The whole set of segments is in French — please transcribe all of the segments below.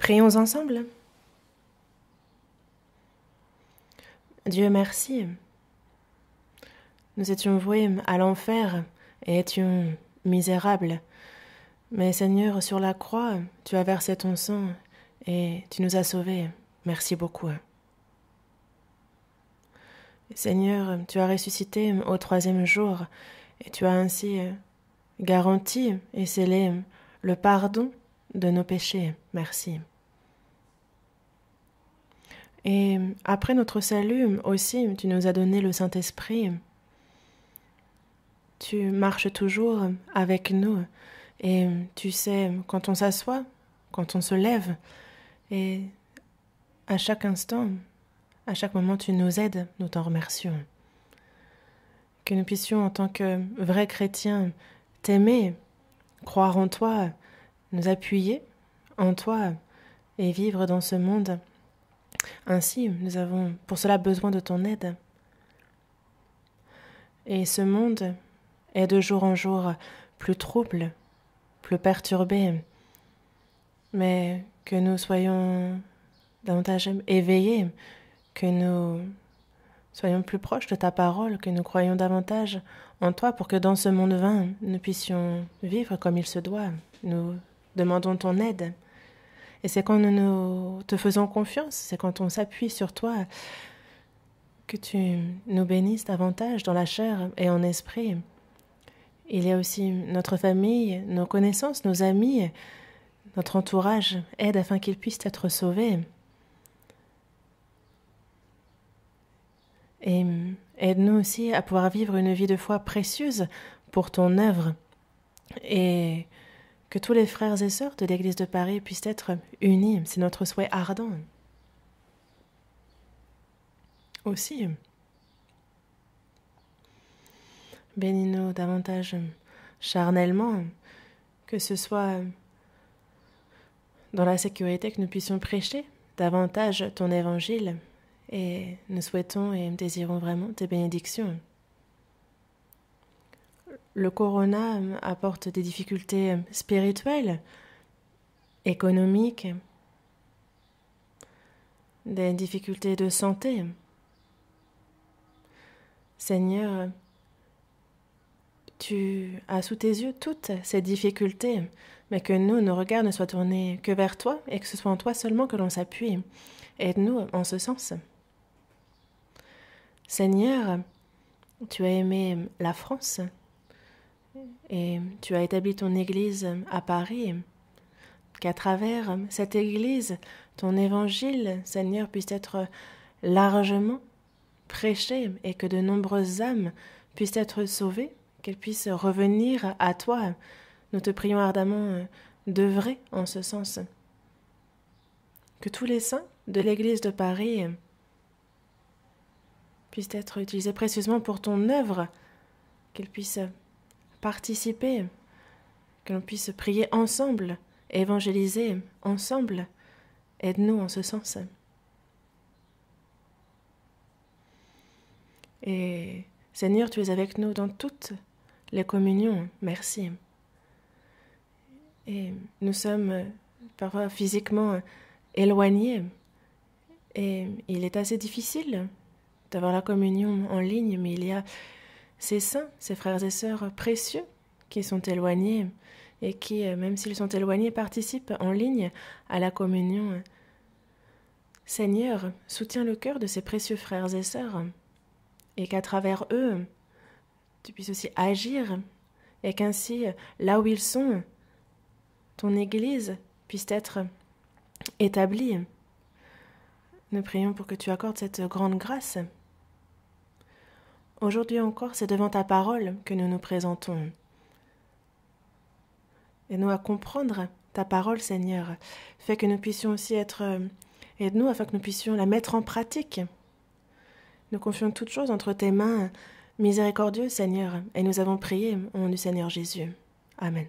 Prions ensemble. Dieu merci. Nous étions voués à l'enfer et étions misérables. Mais Seigneur, sur la croix, tu as versé ton sang et tu nous as sauvés. Merci beaucoup. Seigneur, tu as ressuscité au 3e jour et tu as ainsi garanti et scellé le pardon de nos péchés. Merci. Et après notre salut aussi, tu nous as donné le Saint-Esprit. Tu marches toujours avec nous et tu sais quand on s'assoit, quand on se lève et à chaque instant, à chaque moment tu nous aides, nous t'en remercions. Que nous puissions en tant que vrais chrétiens t'aimer, croire en toi, nous appuyer en toi et vivre dans ce monde. Ainsi, nous avons pour cela besoin de ton aide. Et ce monde est de jour en jour plus trouble, plus perturbé, mais que nous soyons davantage éveillés, que nous soyons plus proches de ta parole, que nous croyons davantage en toi pour que dans ce monde vain, nous puissions vivre comme il se doit. Nous demandons ton aide. Et c'est quand nous te faisons confiance, c'est quand on s'appuie sur toi que tu nous bénisses davantage dans la chair et en esprit. Il y a aussi notre famille, nos connaissances, nos amis, notre entourage aide afin qu'ils puissent être sauvés. Et aide-nous aussi à pouvoir vivre une vie de foi précieuse pour ton œuvre et que tous les frères et sœurs de l'Église de Paris puissent être unis. C'est notre souhait ardent. Aussi, bénis-nous davantage charnellement, que ce soit dans la sécurité que nous puissions prêcher davantage ton évangile, et nous souhaitons et désirons vraiment tes bénédictions. Le corona apporte des difficultés spirituelles, économiques, des difficultés de santé. Seigneur, tu as sous tes yeux toutes ces difficultés, mais que nous, nos regards ne soient tournés que vers toi et que ce soit en toi seulement que l'on s'appuie. Aide-nous en ce sens. Seigneur, tu as aimé la France et tu as établi ton Église à Paris, qu'à travers cette Église, ton évangile, Seigneur, puisse être largement prêché et que de nombreuses âmes puissent être sauvées, qu'elles puissent revenir à toi. Nous te prions ardemment d'œuvrer en ce sens. Que tous les saints de l'Église de Paris puissent être utilisés précieusement pour ton œuvre, qu'ils puissent participer, que l'on puisse prier ensemble, évangéliser ensemble. Aide-nous en ce sens. Et Seigneur, tu es avec nous dans toutes les communions. Merci. Et nous sommes parfois physiquement éloignés et il est assez difficile d'avoir la communion en ligne, mais il y a ces saints, ces frères et sœurs précieux qui sont éloignés et qui, même s'ils sont éloignés, participent en ligne à la communion. Seigneur, soutiens le cœur de ces précieux frères et sœurs et qu'à travers eux, tu puisses aussi agir et qu'ainsi, là où ils sont, ton Église puisse être établie. Nous prions pour que tu accordes cette grande grâce. Aujourd'hui encore, c'est devant ta parole que nous nous présentons. Aide-nous à comprendre ta parole, Seigneur. Fais que nous puissions aussi être... Aide-nous afin que nous puissions la mettre en pratique. Nous confions toutes choses entre tes mains, miséricordieux, Seigneur, et nous avons prié au nom du Seigneur Jésus. Amen.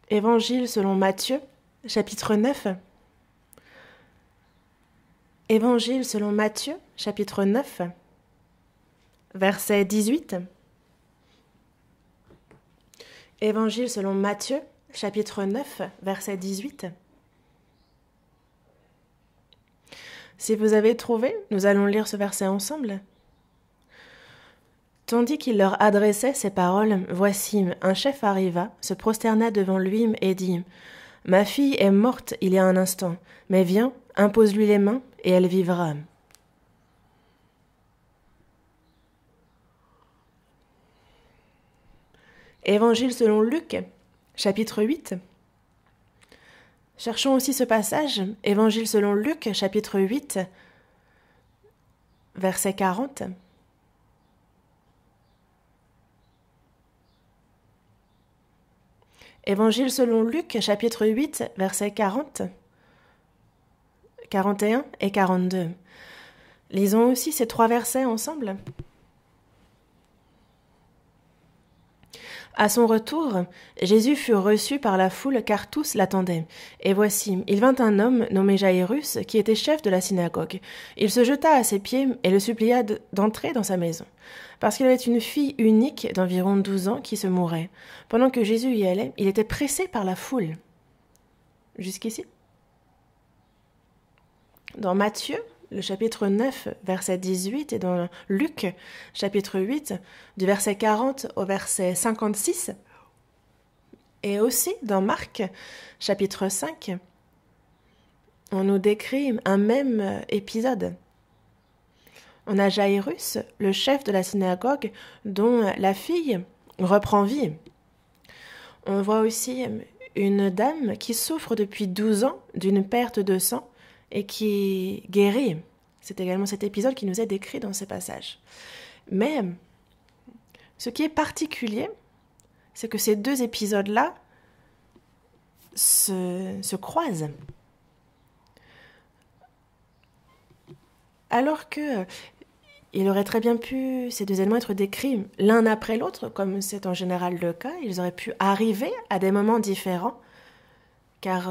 Évangile selon Matthieu, chapitre 9. Évangile selon Matthieu, chapitre 9, verset 18. Évangile selon Matthieu, chapitre 9, verset 18. Si vous avez trouvé, nous allons lire ce verset ensemble. Tandis qu'il leur adressait ces paroles, voici, un chef arriva, se prosterna devant lui et dit « Ma fille est morte il y a un instant, mais viens, impose-lui les mains, et elle vivra. » Évangile selon Luc, chapitre 8. Cherchons aussi ce passage, Évangile selon Luc, chapitre 8, verset 40. Évangile selon Luc, chapitre 8, versets 40, 41 et 42. Lisons aussi ces 3 versets ensemble. À son retour, Jésus fut reçu par la foule car tous l'attendaient. Et voici, il vint un homme nommé Jaïrus qui était chef de la synagogue. Il se jeta à ses pieds et le supplia d'entrer dans sa maison, parce qu'il avait une fille unique d'environ 12 ans qui se mourait. Pendant que Jésus y allait, il était pressé par la foule. Jusqu'ici. Dans Matthieu, le chapitre 9, verset 18, et dans Luc, chapitre 8, du verset 40 au verset 56, et aussi dans Marc, chapitre 5, on nous décrit un même épisode. On a Jaïrus, le chef de la synagogue, dont la fille reprend vie. On voit aussi une dame qui souffre depuis 12 ans d'une perte de sang, et qui guérit. C'est également cet épisode qui nous est décrit dans ces passages. Mais ce qui est particulier, c'est que ces 2 épisodes-là se croisent. Alors que il aurait très bien pu, ces 2 éléments, être décrits l'un après l'autre, comme c'est en général le cas. Ils auraient pu arriver à des moments différents, car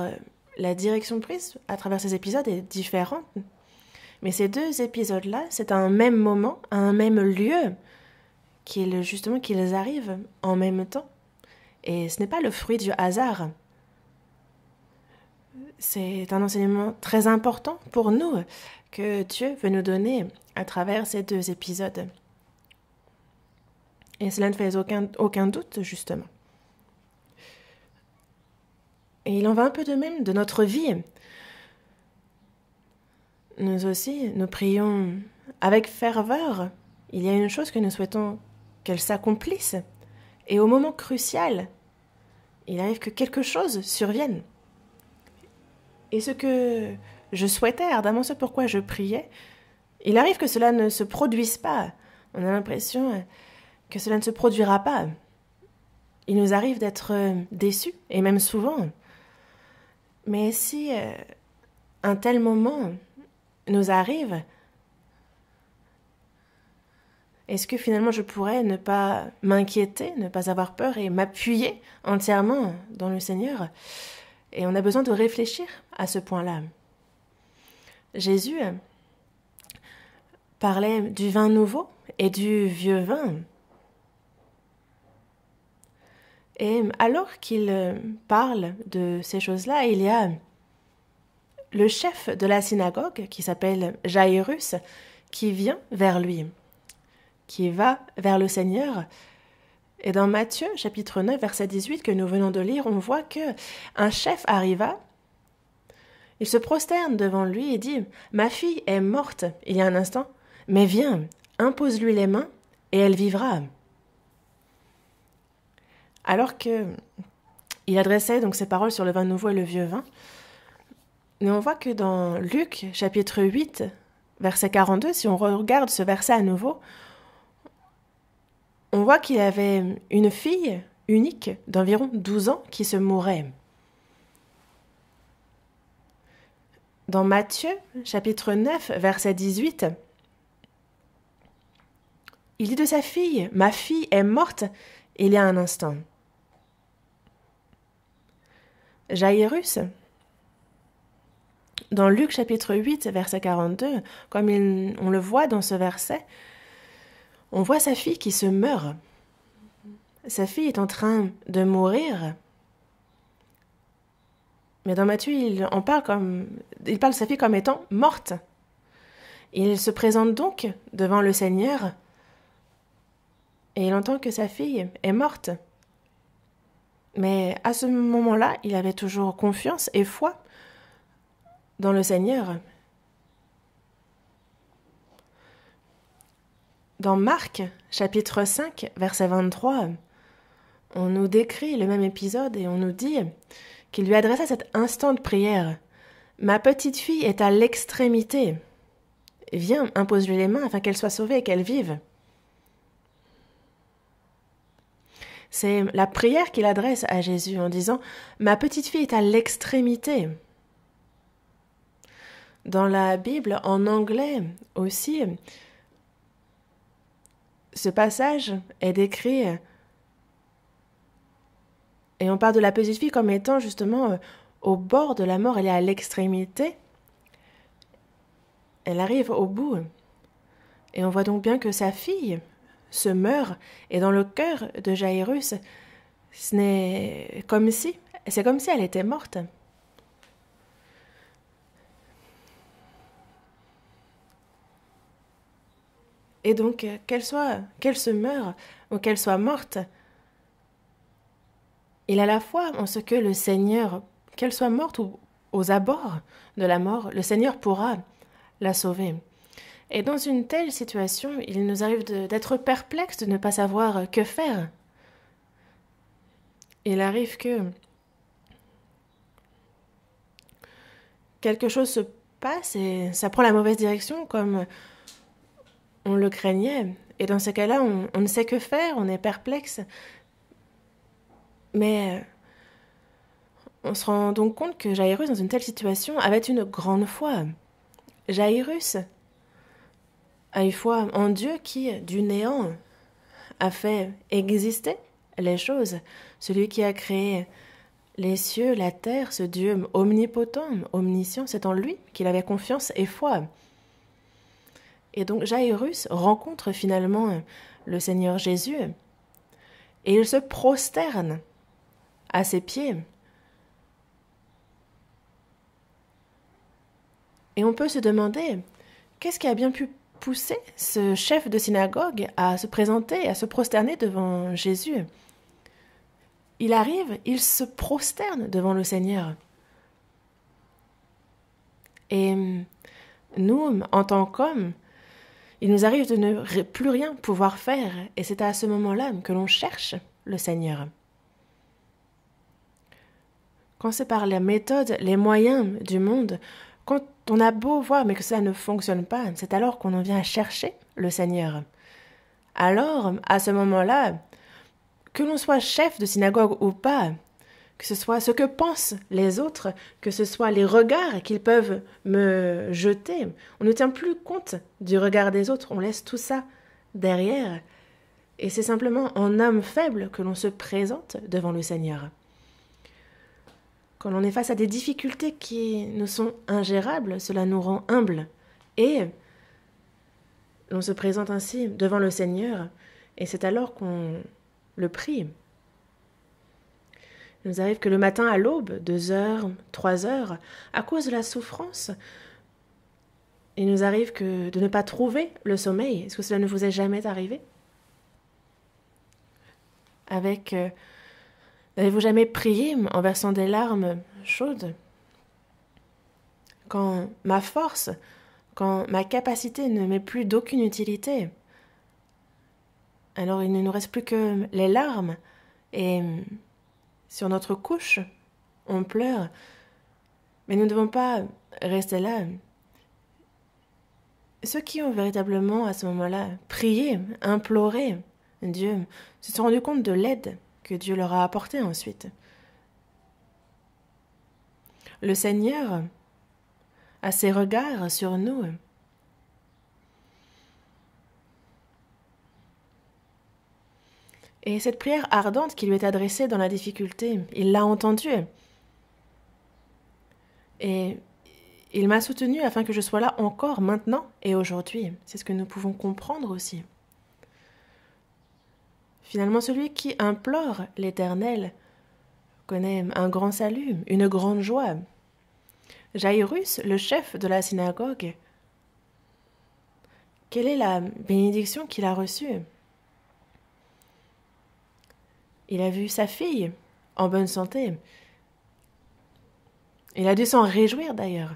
la direction prise à travers ces épisodes est différente. Mais ces 2 épisodes-là, c'est à un même moment, à un même lieu, qu'ils arrivent en même temps. Et ce n'est pas le fruit du hasard. C'est un enseignement très important pour nous que Dieu veut nous donner à travers ces 2 épisodes. Et cela ne fait aucun doute, justement. Et il en va un peu de même de notre vie. Nous aussi, nous prions avec ferveur. Il y a une chose que nous souhaitons qu'elle s'accomplisse. Et au moment crucial, il arrive que quelque chose survienne. Et ce que je souhaitais ardemment, ce pourquoi je priais, il arrive que cela ne se produise pas. On a l'impression que cela ne se produira pas. Il nous arrive d'être déçus, et même souvent. Mais si un tel moment nous arrive, est-ce que finalement je pourrais ne pas m'inquiéter, ne pas avoir peur et m'appuyer entièrement dans le Seigneur? Et on a besoin de réfléchir à ce point-là. Jésus parlait du vin nouveau et du vieux vin. Et alors qu'il parle de ces choses-là, il y a le chef de la synagogue, qui s'appelle Jaïrus, qui vient vers lui, qui va vers le Seigneur. Et dans Matthieu, chapitre 9, verset 18, que nous venons de lire, on voit qu'un chef arriva, il se prosterne devant lui et dit « Ma fille est morte il y a un instant, mais viens, impose-lui les mains, et elle vivra. » Alors qu'il adressait donc ces paroles sur le vin nouveau et le vieux vin, mais on voit que dans Luc, chapitre 8, verset 42, si on regarde ce verset à nouveau, on voit qu'il avait une fille unique d'environ 12 ans qui se mourait. Dans Matthieu, chapitre 9, verset 18, il dit de sa fille « Ma fille est morte il y a un instant ». Jaïrus, dans Luc chapitre 8, verset 42, comme on le voit dans ce verset, on voit sa fille qui se meurt. sa fille est en train de mourir. Mais dans Matthieu, il parle de sa fille comme étant morte. Il se présente donc devant le Seigneur et il entend que sa fille est morte. Mais à ce moment-là, il avait toujours confiance et foi dans le Seigneur. Dans Marc, chapitre 5, verset 23, on nous décrit le même épisode et on nous dit qu'il lui adressa cet instant de prière. « Ma petite fille est à l'extrémité. Viens, impose-lui les mains afin qu'elle soit sauvée et qu'elle vive. » C'est la prière qu'il adresse à Jésus en disant « Ma petite fille est à l'extrémité. » Dans la Bible, en anglais aussi, ce passage est décrit et on parle de la petite fille comme étant justement au bord de la mort. Elle est à l'extrémité. Elle arrive au bout. Et on voit donc bien que sa fille se meurt. Et dans le cœur de Jairus, c'est comme si elle était morte. Et donc, qu'elle se meure ou qu'elle soit morte, il a la foi en ce que le Seigneur, qu'elle soit morte ou aux abords de la mort, le Seigneur pourra la sauver. Et dans une telle situation, il nous arrive d'être perplexes, de ne pas savoir que faire. Il arrive que quelque chose se passe et ça prend la mauvaise direction comme on le craignait. Et dans ce cas-là, on ne sait que faire, on est perplexe. Mais on se rend donc compte que Jairus, dans une telle situation, avait une grande foi. Jairus a eu foi en Dieu qui, du néant, a fait exister les choses. Celui qui a créé les cieux, la terre, ce Dieu omnipotent, omniscient, c'est en lui qu'il avait confiance et foi. Et donc Jairus rencontre finalement le Seigneur Jésus et il se prosterne à ses pieds. Et on peut se demander, qu'est-ce qui a bien pu pousser ce chef de synagogue à se présenter, à se prosterner devant Jésus? Il arrive, il se prosterne devant le Seigneur. Et nous, en tant qu'hommes, il nous arrive de ne plus rien pouvoir faire, et c'est à ce moment-là que l'on cherche le Seigneur. Quand c'est par la méthode, les moyens du monde, quand on a beau voir mais que cela ne fonctionne pas, c'est alors qu'on en vient à chercher le Seigneur. Alors, à ce moment-là, que l'on soit chef de synagogue ou pas, que ce soit ce que pensent les autres, que ce soit les regards qu'ils peuvent me jeter, on ne tient plus compte du regard des autres, on laisse tout ça derrière. Et c'est simplement en homme faible que l'on se présente devant le Seigneur. Quand l'on est face à des difficultés qui nous sont ingérables, cela nous rend humbles. Et l'on se présente ainsi devant le Seigneur, et c'est alors qu'on le prie. Il nous arrive que le matin à l'aube, 2 heures, 3 heures, à cause de la souffrance, il nous arrive de ne pas trouver le sommeil. Est-ce que cela ne vous est jamais arrivé? N'avez-vous jamais prié en versant des larmes chaudes? Quand ma force, quand ma capacité ne m'est plus d'aucune utilité, alors il ne nous reste plus que les larmes et sur notre couche, on pleure. Mais nous ne devons pas rester là. Ceux qui ont véritablement à ce moment-là prié, imploré Dieu, se sont rendus compte de l'aide que Dieu leur a apportée ensuite. Le Seigneur a ses regards sur nous. Et cette prière ardente qui lui est adressée dans la difficulté, il l'a entendue. Et il m'a soutenue afin que je sois là encore maintenant et aujourd'hui. C'est ce que nous pouvons comprendre aussi. Finalement, celui qui implore l'Éternel connaît un grand salut, une grande joie. Jairus, le chef de la synagogue, quelle est la bénédiction qu'il a reçue? Il a vu sa fille en bonne santé. Il a dû s'en réjouir d'ailleurs.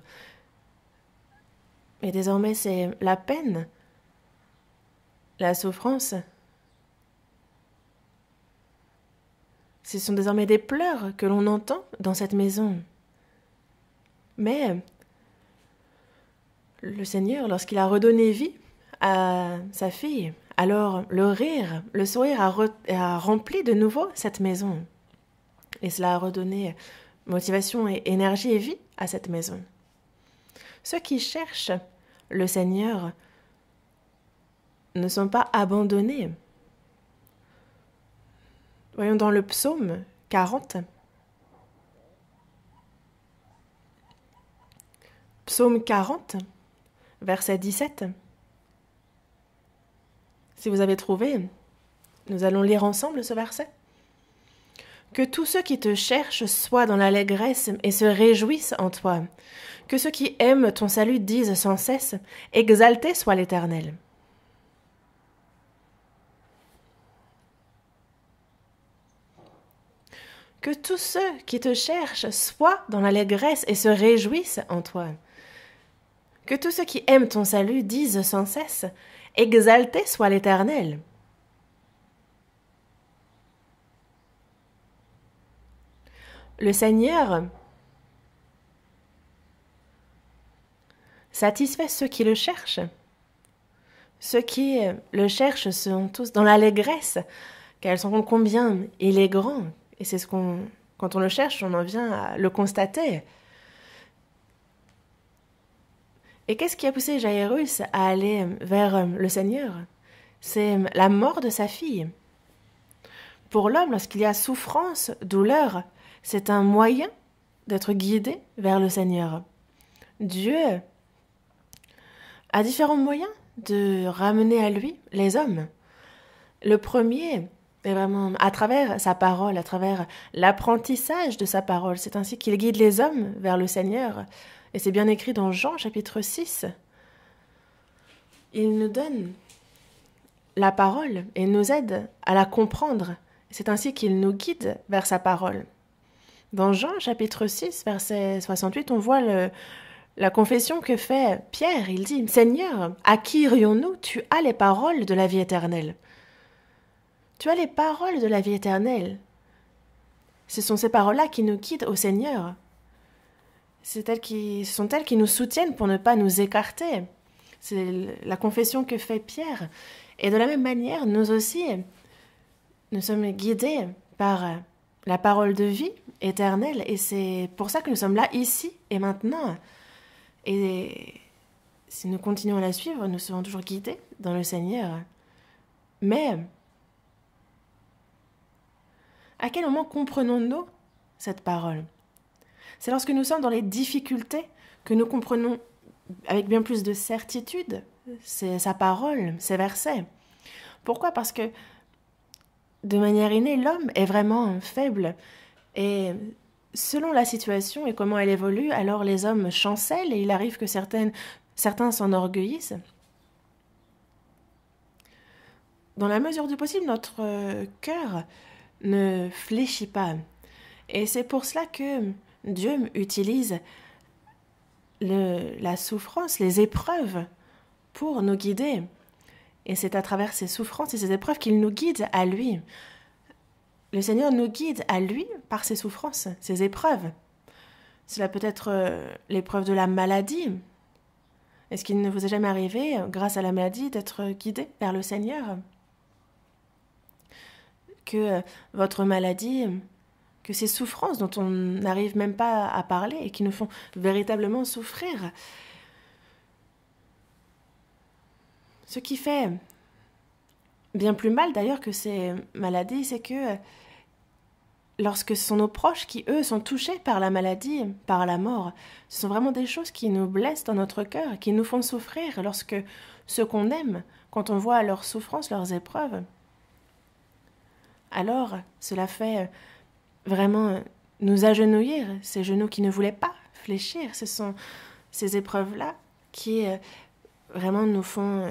Mais désormais, c'est la peine, la souffrance. Ce sont désormais des pleurs que l'on entend dans cette maison. Mais le Seigneur, lorsqu'il a redonné vie à sa fille, alors le rire, le sourire a rempli de nouveau cette maison. Et cela a redonné motivation et énergie et vie à cette maison. Ceux qui cherchent le Seigneur ne sont pas abandonnés. Voyons dans le psaume 40. Psaume 40, verset 17. Si vous avez trouvé, nous allons lire ensemble ce verset. Que tous ceux qui te cherchent soient dans l'allégresse et se réjouissent en toi. Que ceux qui aiment ton salut disent sans cesse, exalté soit l'Éternel. Que tous ceux qui te cherchent soient dans l'allégresse et se réjouissent en toi. Que tous ceux qui aiment ton salut disent sans cesse, exalté soit l'Éternel. Le Seigneur satisfait ceux qui le cherchent. Ceux qui le cherchent sont tous dans l'allégresse, car ils sont combien il est grand. Et c'est quand on le cherche, on en vient à le constater. Et qu'est-ce qui a poussé Jairus à aller vers le Seigneur? C'est la mort de sa fille. Pour l'homme, lorsqu'il y a souffrance, douleur, c'est un moyen d'être guidé vers le Seigneur. Dieu a différents moyens de ramener à lui les hommes. Le premier est vraiment à travers sa parole, à travers l'apprentissage de sa parole. C'est ainsi qu'il guide les hommes vers le Seigneur. Et c'est bien écrit dans Jean chapitre 6. Il nous donne la parole et nous aide à la comprendre. C'est ainsi qu'il nous guide vers sa parole. Dans Jean chapitre 6, verset 68, on voit la confession que fait Pierre. Il dit « Seigneur, à qui irions-nous? Tu as les paroles de la vie éternelle. » Tu as les paroles de la vie éternelle. Ce sont ces paroles-là qui nous guident au Seigneur. Ce sont elles qui nous soutiennent pour ne pas nous écarter. C'est la confession que fait Pierre. Et de la même manière, nous aussi, nous sommes guidés par la parole de vie éternelle. Et c'est pour ça que nous sommes là, ici et maintenant. Et si nous continuons à la suivre, nous serons toujours guidés dans le Seigneur. Mais à quel moment comprenons-nous cette parole? C'est lorsque nous sommes dans les difficultés que nous comprenons avec bien plus de certitude sa parole, ses versets. Pourquoi? Parce que de manière innée, l'homme est vraiment faible. Et selon la situation et comment elle évolue, alors les hommes chancellent et il arrive que certains s'enorgueillissent. Dans la mesure du possible, notre cœur ne fléchit pas. Et c'est pour cela que Dieu utilise la souffrance, les épreuves pour nous guider. Et c'est à travers ces souffrances et ces épreuves qu'il nous guide à lui. Le Seigneur nous guide à lui par ses souffrances, ses épreuves. Cela peut être l'épreuve de la maladie. Est-ce qu'il ne vous est jamais arrivé, grâce à la maladie, d'être guidé vers le Seigneur? Que votre maladie, que ces souffrances dont on n'arrive même pas à parler et qui nous font véritablement souffrir. Ce qui fait bien plus mal d'ailleurs que ces maladies, c'est que lorsque ce sont nos proches qui, eux, sont touchés par la maladie, par la mort, ce sont vraiment des choses qui nous blessent dans notre cœur, qui nous font souffrir lorsque ceux qu'on aime, quand on voit leurs souffrances, leurs épreuves, Alors, cela fait vraiment nous agenouillir, ces genoux qui ne voulaient pas fléchir. Ce sont ces épreuves-là qui vraiment nous font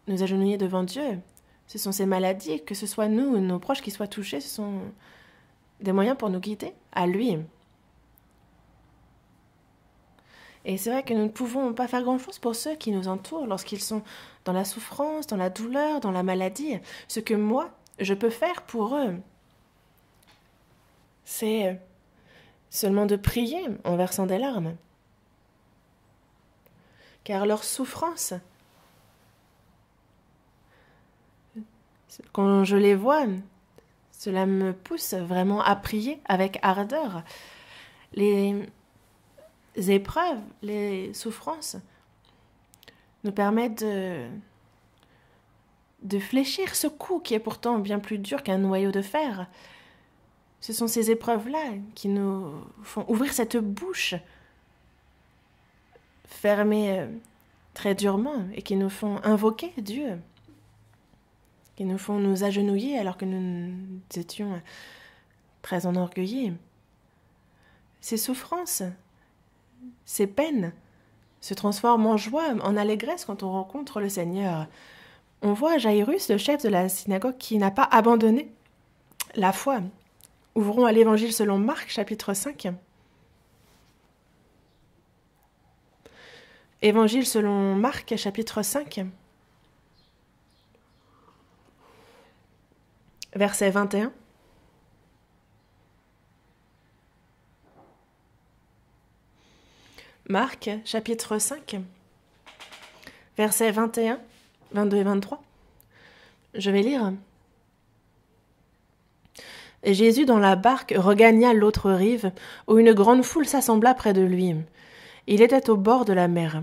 nous agenouiller devant Dieu. Ce sont ces maladies, que ce soit nous ou nos proches qui soient touchés, ce sont des moyens pour nous guider à lui. Et c'est vrai que nous ne pouvons pas faire grand-chose pour ceux qui nous entourent lorsqu'ils sont dans la souffrance, dans la douleur, dans la maladie. Ce que moi, je peux faire pour eux, c'est seulement de prier en versant des larmes. Car leur souffrance, quand je les vois, cela me pousse vraiment à prier avec ardeur. Les épreuves, les souffrances nous permettent de fléchir ce cou qui est pourtant bien plus dur qu'un noyau de fer. Ce sont ces épreuves-là qui nous font ouvrir cette bouche fermée très durement et qui nous font invoquer Dieu, qui nous font nous agenouiller alors que nous étions très enorgueillis. Ces souffrances, ces peines se transforment en joie, en allégresse quand on rencontre le Seigneur. On voit Jairus, le chef de la synagogue, qui n'a pas abandonné la foi. Ouvrons à l'Évangile selon Marc, chapitre 5. Évangile selon Marc, chapitre 5, verset 21. Marc, chapitre 5, versets 21, 22 et 23. Je vais lire. Et Jésus, dans la barque, regagna l'autre rive, où une grande foule s'assembla près de lui. Il était au bord de la mer.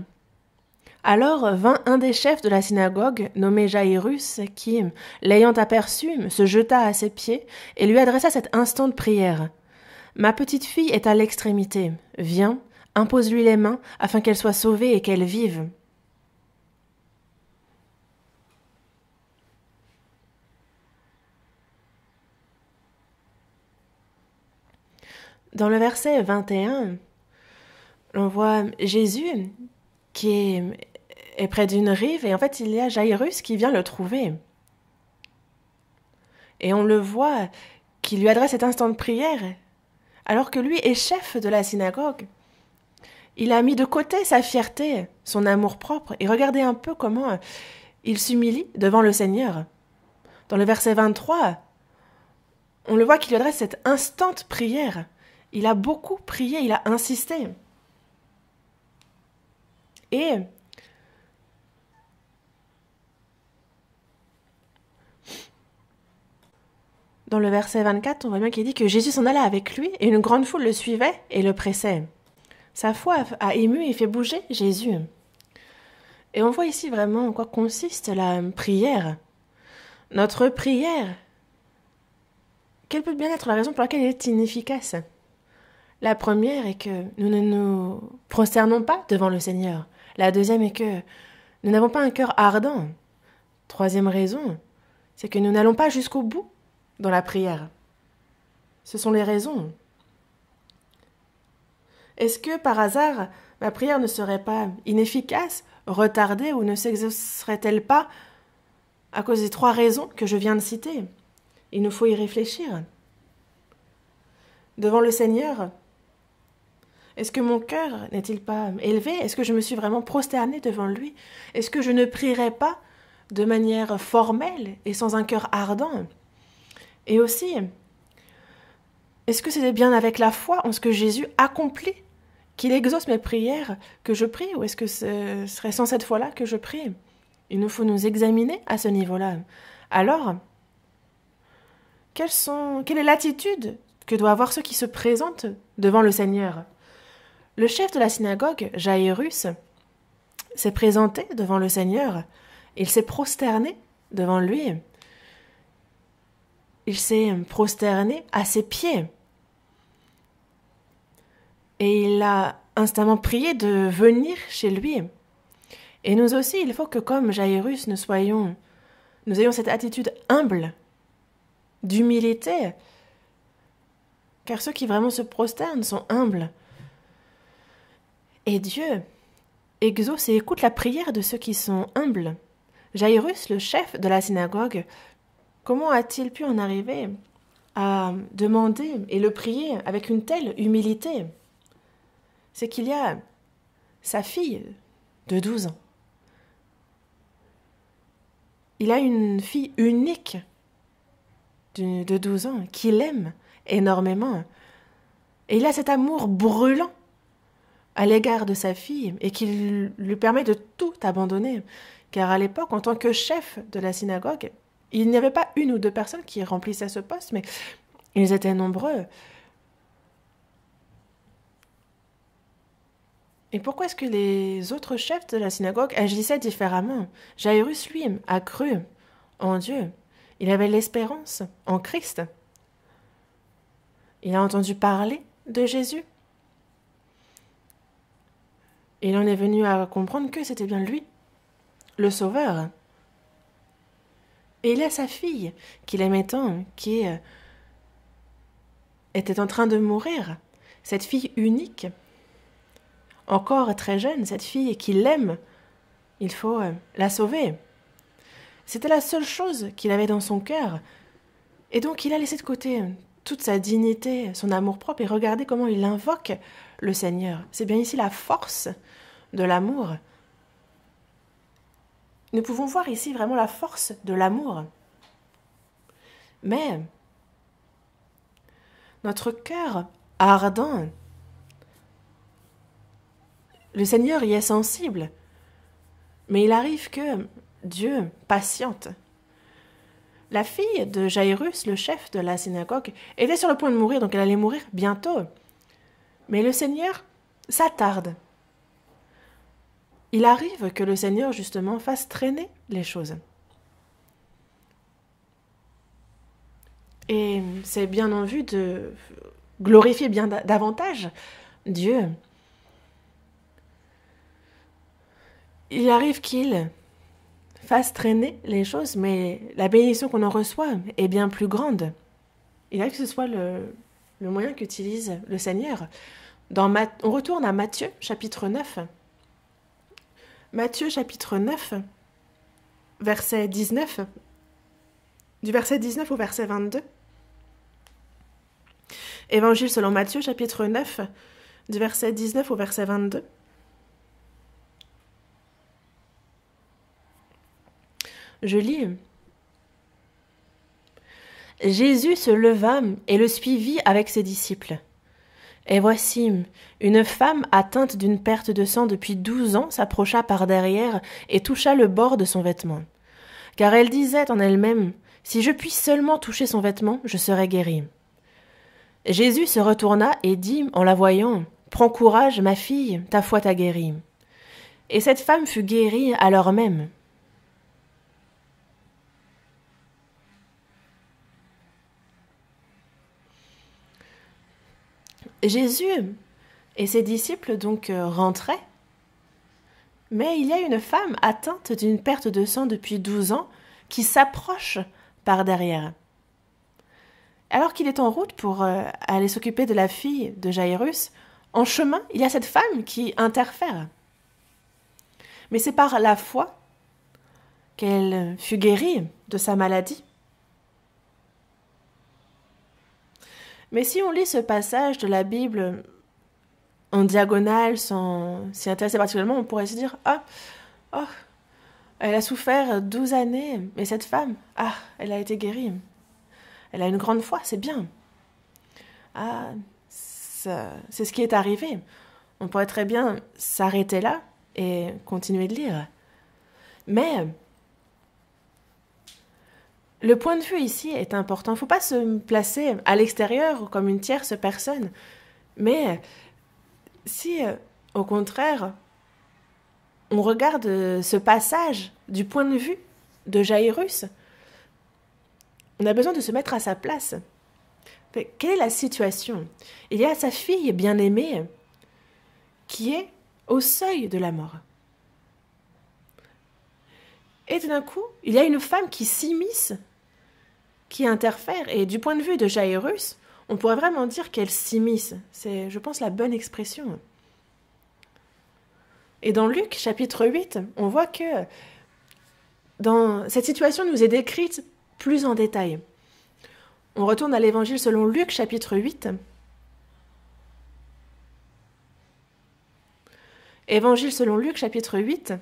Alors vint un des chefs de la synagogue, nommé Jairus, qui, l'ayant aperçu, se jeta à ses pieds et lui adressa cette instante prière. « Ma petite fille est à l'extrémité. Viens, impose-lui les mains, afin qu'elle soit sauvée et qu'elle vive. » Dans le verset 21, on voit Jésus qui est près d'une rive et en fait il y a Jairus qui vient le trouver. Et on le voit qui lui adresse cet instant de prière alors que lui est chef de la synagogue. Il a mis de côté sa fierté, son amour-propre et regardez un peu comment il s'humilie devant le Seigneur. Dans le verset 23, on le voit qu'il lui adresse cette instant prière. Il a beaucoup prié, il a insisté. Et dans le verset 24, on voit bien qu'il dit que Jésus s'en alla avec lui et une grande foule le suivait et le pressait. Sa foi a ému et fait bouger Jésus. Et on voit ici vraiment en quoi consiste la prière. Notre prière, quelle peut bien être la raison pour laquelle elle est inefficace ? La première est que nous ne nous prosternons pas devant le Seigneur. La deuxième est que nous n'avons pas un cœur ardent. Troisième raison, c'est que nous n'allons pas jusqu'au bout dans la prière. Ce sont les raisons. Est-ce que, par hasard, ma prière ne serait pas inefficace, retardée ou ne s'exaucerait-elle pas à cause des trois raisons que je viens de citer ? Il nous faut y réfléchir. Devant le Seigneur, est-ce que mon cœur n'est-il pas élevé ? Est-ce que je me suis vraiment prosternée devant lui ? Est-ce que je ne prierai pas de manière formelle et sans un cœur ardent ? Et aussi, est-ce que c'est bien avec la foi en ce que Jésus accomplit, qu'il exauce mes prières que je prie, ou est-ce que ce serait sans cette foi-là que je prie ? Il nous faut nous examiner à ce niveau-là. Alors, quelle est l'attitude que doivent avoir ceux qui se présentent devant le Seigneur ? Le chef de la synagogue, Jairus, s'est présenté devant le Seigneur. Il s'est prosterné devant lui. Il s'est prosterné à ses pieds. Et il a instamment prié de venir chez lui. Et nous aussi, il faut que comme Jairus, nous ayons cette attitude humble d'humilité, car ceux qui vraiment se prosternent sont humbles. Et Dieu exauce et écoute la prière de ceux qui sont humbles. Jairus, le chef de la synagogue, comment a-t-il pu en arriver à demander et le prier avec une telle humilité? C'est qu'il y a sa fille de 12 ans. Il a une fille unique de 12 ans qu'il aime énormément. Et il a cet amour brûlant à l'égard de sa fille et qui lui permet de tout abandonner. Car à l'époque, en tant que chef de la synagogue, il n'y avait pas une ou deux personnes qui remplissaient ce poste, mais ils étaient nombreux. Et pourquoi est-ce que les autres chefs de la synagogue agissaient différemment? Jairus, lui, a cru en Dieu. Il avait l'espérance en Christ. Il a entendu parler de Jésus. Il en est venu à comprendre que c'était bien lui, le Sauveur. Et il a sa fille, qu'il aimait tant, qui était en train de mourir. Cette fille unique, encore très jeune, cette fille qu'il aime, il faut la sauver. C'était la seule chose qu'il avait dans son cœur. Et donc il a laissé de côté toute sa dignité, son amour-propre, et regardez comment il invoque le Seigneur. C'est bien ici la force de l'amour. Nous pouvons voir ici vraiment la force de l'amour. Mais notre cœur ardent, le Seigneur y est sensible, mais il arrive que Dieu patiente. La fille de Jairus, le chef de la synagogue, était sur le point de mourir, donc elle allait mourir bientôt. Mais le Seigneur s'attarde. Il arrive que le Seigneur, justement, fasse traîner les choses. Et c'est bien en vue de glorifier bien davantage Dieu. Il arrive qu'il fasse traîner les choses, mais la bénédiction qu'on en reçoit est bien plus grande. Il arrive que ce soit le moyen qu'utilise le Seigneur. On retourne à Matthieu, chapitre 9. Matthieu, chapitre 9, verset 19, du verset 19 au verset 22. Évangile selon Matthieu, chapitre 9, du verset 19 au verset 22. Je lis. Jésus se leva et le suivit avec ses disciples. Et voici, une femme atteinte d'une perte de sang depuis 12 ans s'approcha par derrière et toucha le bord de son vêtement. Car elle disait en elle-même, « Si je puis seulement toucher son vêtement, je serai guérie. » Jésus se retourna et dit, en la voyant, « Prends courage, ma fille, ta foi t'a guérie. » Et cette femme fut guérie à l'heure même. Jésus et ses disciples donc rentraient, mais il y a une femme atteinte d'une perte de sang depuis 12 ans qui s'approche par derrière. Alors qu'il est en route pour aller s'occuper de la fille de Jairus, en chemin, il y a cette femme qui interfère. Mais c'est par la foi qu'elle fut guérie de sa maladie. Mais si on lit ce passage de la Bible en diagonale, sans s'y intéresser particulièrement, on pourrait se dire « Ah, oh, elle a souffert 12 années, mais cette femme, ah, elle a été guérie. Elle a une grande foi, c'est bien. Ah, c'est ce qui est arrivé. » On pourrait très bien s'arrêter là et continuer de lire. Mais le point de vue ici est important. Il ne faut pas se placer à l'extérieur comme une tierce personne. Mais si, au contraire, on regarde ce passage du point de vue de Jairus, on a besoin de se mettre à sa place. Quelle est la situation? Il y a sa fille bien-aimée qui est au seuil de la mort. Et tout d'un coup, il y a une femme qui s'immisce qui interfère. Et du point de vue de Jairus, on pourrait vraiment dire qu'elle s'immisce. C'est, je pense, la bonne expression. Et dans Luc, chapitre 8, on voit que cette situation nous est décrite plus en détail. On retourne à l'évangile selon Luc, chapitre 8. Évangile selon Luc, chapitre 8,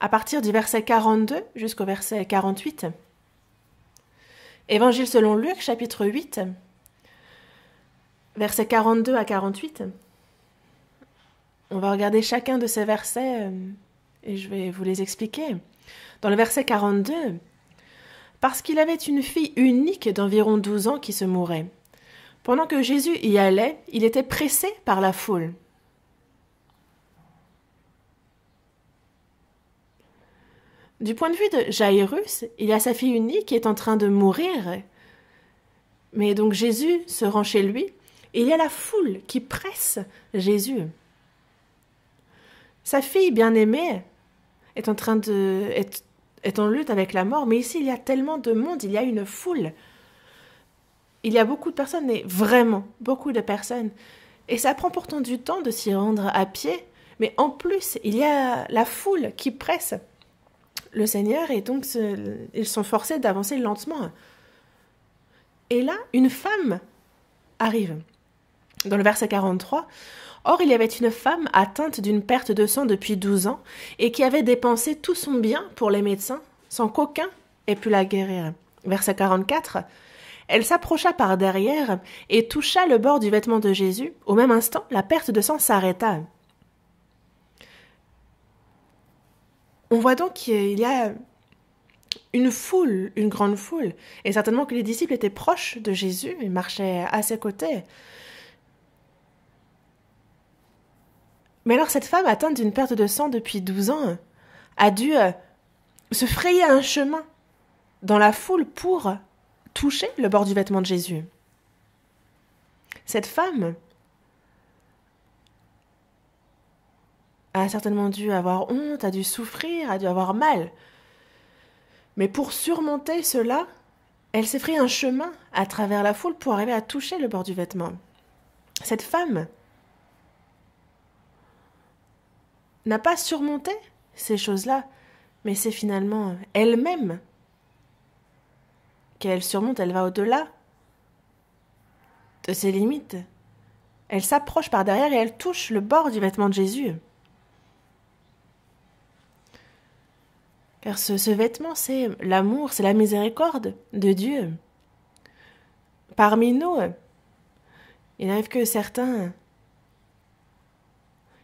à partir du verset 42 jusqu'au verset 48. Évangile selon Luc, chapitre 8, versets 42 à 48. On va regarder chacun de ces versets et je vais vous les expliquer. Dans le verset 42, « Parce qu'il avait une fille unique d'environ 12 ans qui se mourait. Pendant que Jésus y allait, il était pressé par la foule. Du point de vue de Jairus, il y a sa fille unique qui est en train de mourir. Mais donc Jésus se rend chez lui et il y a la foule qui presse Jésus. Sa fille bien-aimée est en lutte avec la mort, mais ici il y a tellement de monde, il y a une foule. Il y a beaucoup de personnes, et vraiment beaucoup de personnes. Et ça prend pourtant du temps de s'y rendre à pied, mais en plus il y a la foule qui presse le Seigneur, et donc ils sont forcés d'avancer lentement. Et là, une femme arrive. Dans le verset 43, « Or, il y avait une femme atteinte d'une perte de sang depuis 12 ans, et qui avait dépensé tout son bien pour les médecins, sans qu'aucun ait pu la guérir. » Verset 44, « Elle s'approcha par derrière, et toucha le bord du vêtement de Jésus. Au même instant, la perte de sang s'arrêta. » On voit donc qu'il y a une foule, une grande foule, et certainement que les disciples étaient proches de Jésus et marchaient à ses côtés. Mais alors cette femme atteinte d'une perte de sang depuis 12 ans a dû se frayer un chemin dans la foule pour toucher le bord du vêtement de Jésus. Cette femme a certainement dû avoir honte, a dû souffrir, a dû avoir mal. Mais pour surmonter cela, elle s'est frayé un chemin à travers la foule pour arriver à toucher le bord du vêtement. Cette femme n'a pas surmonté ces choses-là, mais c'est finalement elle-même qu'elle surmonte, elle va au-delà de ses limites. Elle s'approche par derrière et elle touche le bord du vêtement de Jésus. Car ce vêtement, c'est l'amour, c'est la miséricorde de Dieu. Parmi nous, il n'arrive que certains.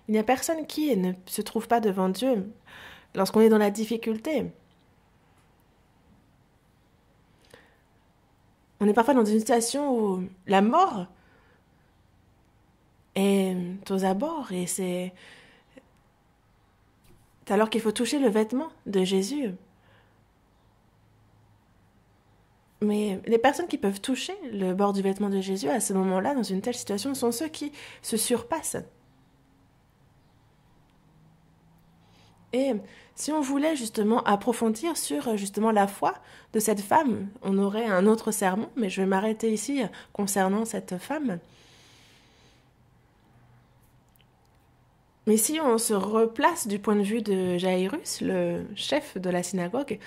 Il n'y a personne qui ne se trouve pas devant Dieu lorsqu'on est dans la difficulté. On est parfois dans une situation où la mort est aux abords et c'est alors qu'il faut toucher le vêtement de Jésus. Mais les personnes qui peuvent toucher le bord du vêtement de Jésus à ce moment-là, dans une telle situation, sont ceux qui se surpassent. Et si on voulait justement approfondir sur justement la foi de cette femme, on aurait un autre sermon, mais je vais m'arrêter ici concernant cette femme. Mais si on se replace du point de vue de Jairus, le chef de la synagogue,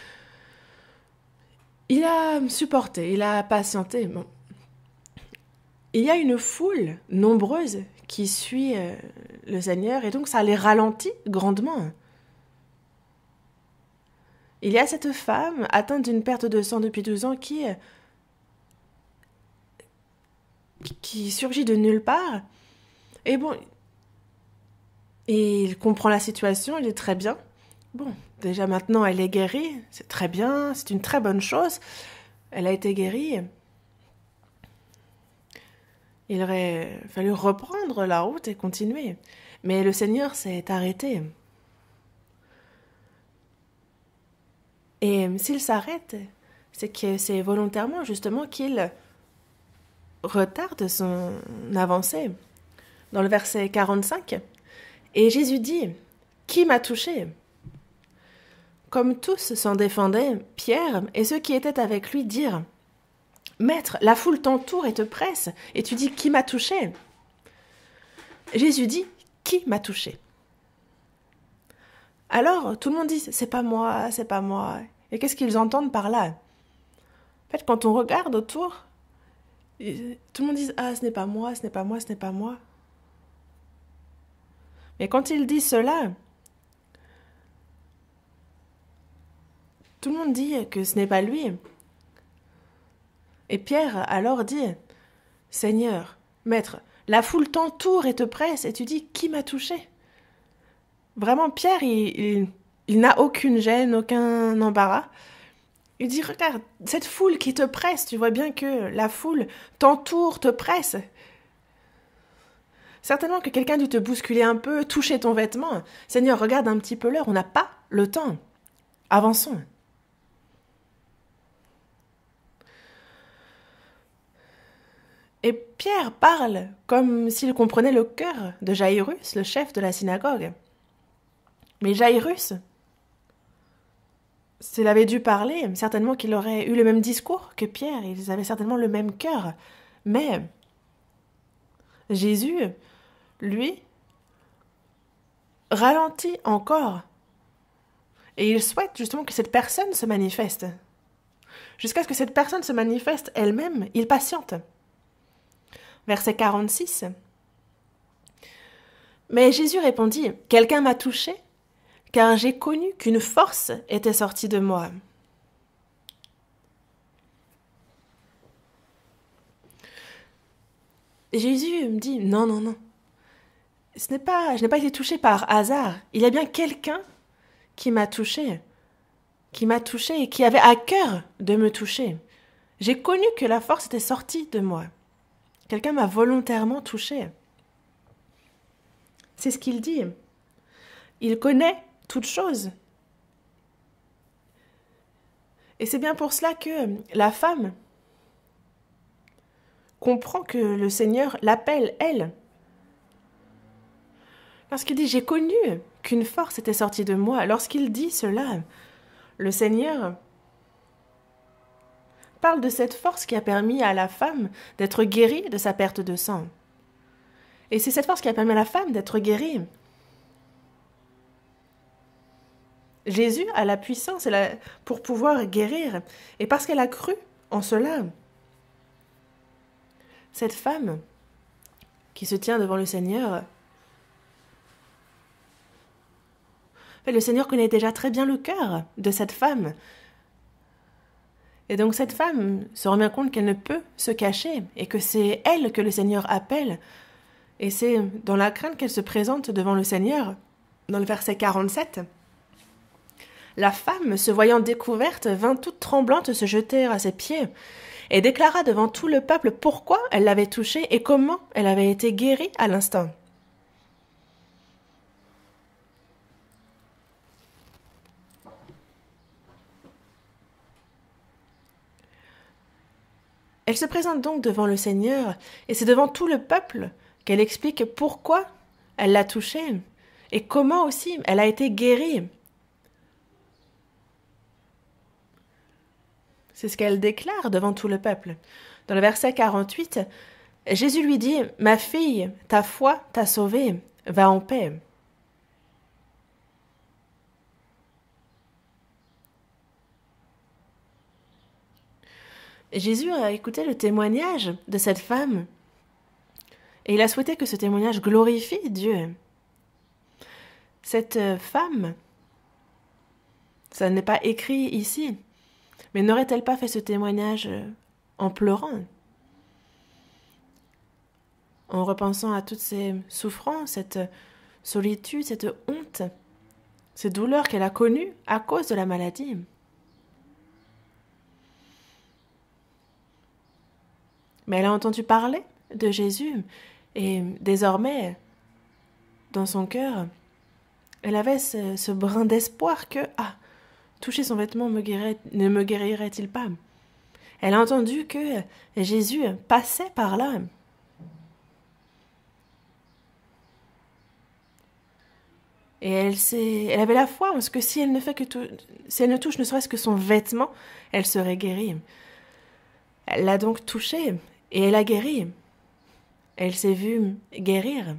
il a supporté, il a patienté. Bon. Il y a une foule nombreuse qui suit le Seigneur et donc ça les ralentit grandement. Il y a cette femme atteinte d'une perte de sang depuis 12 ans qui surgit de nulle part. Et bon, et il comprend la situation, il est très bien. Bon, déjà maintenant elle est guérie, c'est très bien, c'est une très bonne chose. Elle a été guérie. Il aurait fallu reprendre la route et continuer. Mais le Seigneur s'est arrêté. Et s'il s'arrête, c'est que c'est volontairement justement qu'il retarde son avancée. Dans le verset 45, « Et Jésus dit, « Qui m'a touché ?» Comme tous s'en défendaient, Pierre et ceux qui étaient avec lui dirent « Maître, la foule t'entoure et te presse, et tu dis « Qui m'a touché ?» Jésus dit « Qui m'a touché ?» Alors, tout le monde dit « C'est pas moi, c'est pas moi. » Et qu'est-ce qu'ils entendent par là? En fait, quand on regarde autour, tout le monde dit « Ah, ce n'est pas moi, ce n'est pas moi, ce n'est pas moi. » Mais quand il dit cela, tout le monde dit que ce n'est pas lui. Et Pierre alors dit « Seigneur, Maître, la foule t'entoure et te presse, et tu dis « Qui m'a touché ?» Vraiment, Pierre, il n'a aucune gêne, aucun embarras. Il dit « Regarde, cette foule qui te presse, tu vois bien que la foule t'entoure, te presse. » Certainement que quelqu'un dû te bousculer un peu, toucher ton vêtement. Seigneur, regarde un petit peu l'heure, on n'a pas le temps. Avançons. Et Pierre parle comme s'il comprenait le cœur de Jaïrus, le chef de la synagogue. Mais Jaïrus, s'il avait dû parler, certainement qu'il aurait eu le même discours que Pierre, ils avaient certainement le même cœur. Mais Jésus, lui, ralentit encore. Et il souhaite justement que cette personne se manifeste. Jusqu'à ce que cette personne se manifeste elle-même, il patiente. Verset 46. Mais Jésus répondit, « Quelqu'un m'a touché, car j'ai connu qu'une force était sortie de moi. » Jésus me dit, « Non, non, non. Je n'ai pas été touché par hasard. Il y a bien quelqu'un qui m'a touché et qui avait à cœur de me toucher. J'ai connu que la force était sortie de moi. Quelqu'un m'a volontairement touché. » C'est ce qu'il dit. Il connaît toutes choses. Et c'est bien pour cela que la femme comprend que le Seigneur l'appelle, elle. Lorsqu'il dit « J'ai connu qu'une force était sortie de moi », lorsqu'il dit cela, le Seigneur parle de cette force qui a permis à la femme d'être guérie de sa perte de sang. Et c'est cette force qui a permis à la femme d'être guérie. Jésus a la puissance pour pouvoir guérir. Et parce qu'elle a cru en cela, cette femme qui se tient devant le Seigneur, le Seigneur connaît déjà très bien le cœur de cette femme. Et donc cette femme se rend bien compte qu'elle ne peut se cacher et que c'est elle que le Seigneur appelle. Et c'est dans la crainte qu'elle se présente devant le Seigneur, dans le verset 47. La femme, se voyant découverte, vint toute tremblante se jeter à ses pieds et déclara devant tout le peuple pourquoi elle l'avait touché et comment elle avait été guérie à l'instant. Elle se présente donc devant le Seigneur et c'est devant tout le peuple qu'elle explique pourquoi elle l'a touché et comment aussi elle a été guérie. C'est ce qu'elle déclare devant tout le peuple. Dans le verset 48, Jésus lui dit « Ma fille, ta foi t'a sauvée, va en paix. » Jésus a écouté le témoignage de cette femme et il a souhaité que ce témoignage glorifie Dieu. Cette femme, ça n'est pas écrit ici, mais n'aurait-elle pas fait ce témoignage en pleurant, en repensant à toutes ces souffrances, cette solitude, cette honte, ces douleurs qu'elle a connues à cause de la maladie? Mais elle a entendu parler de Jésus et désormais, dans son cœur, elle avait ce brin d'espoir que, toucher son vêtement ne me guérirait-il pas? Elle a entendu que Jésus passait par là. Et elle avait la foi, parce que si elle ne touche ne serait-ce que son vêtement, elle serait guérie. Elle l'a donc touché, et elle a guéri. Elle s'est vue guérir.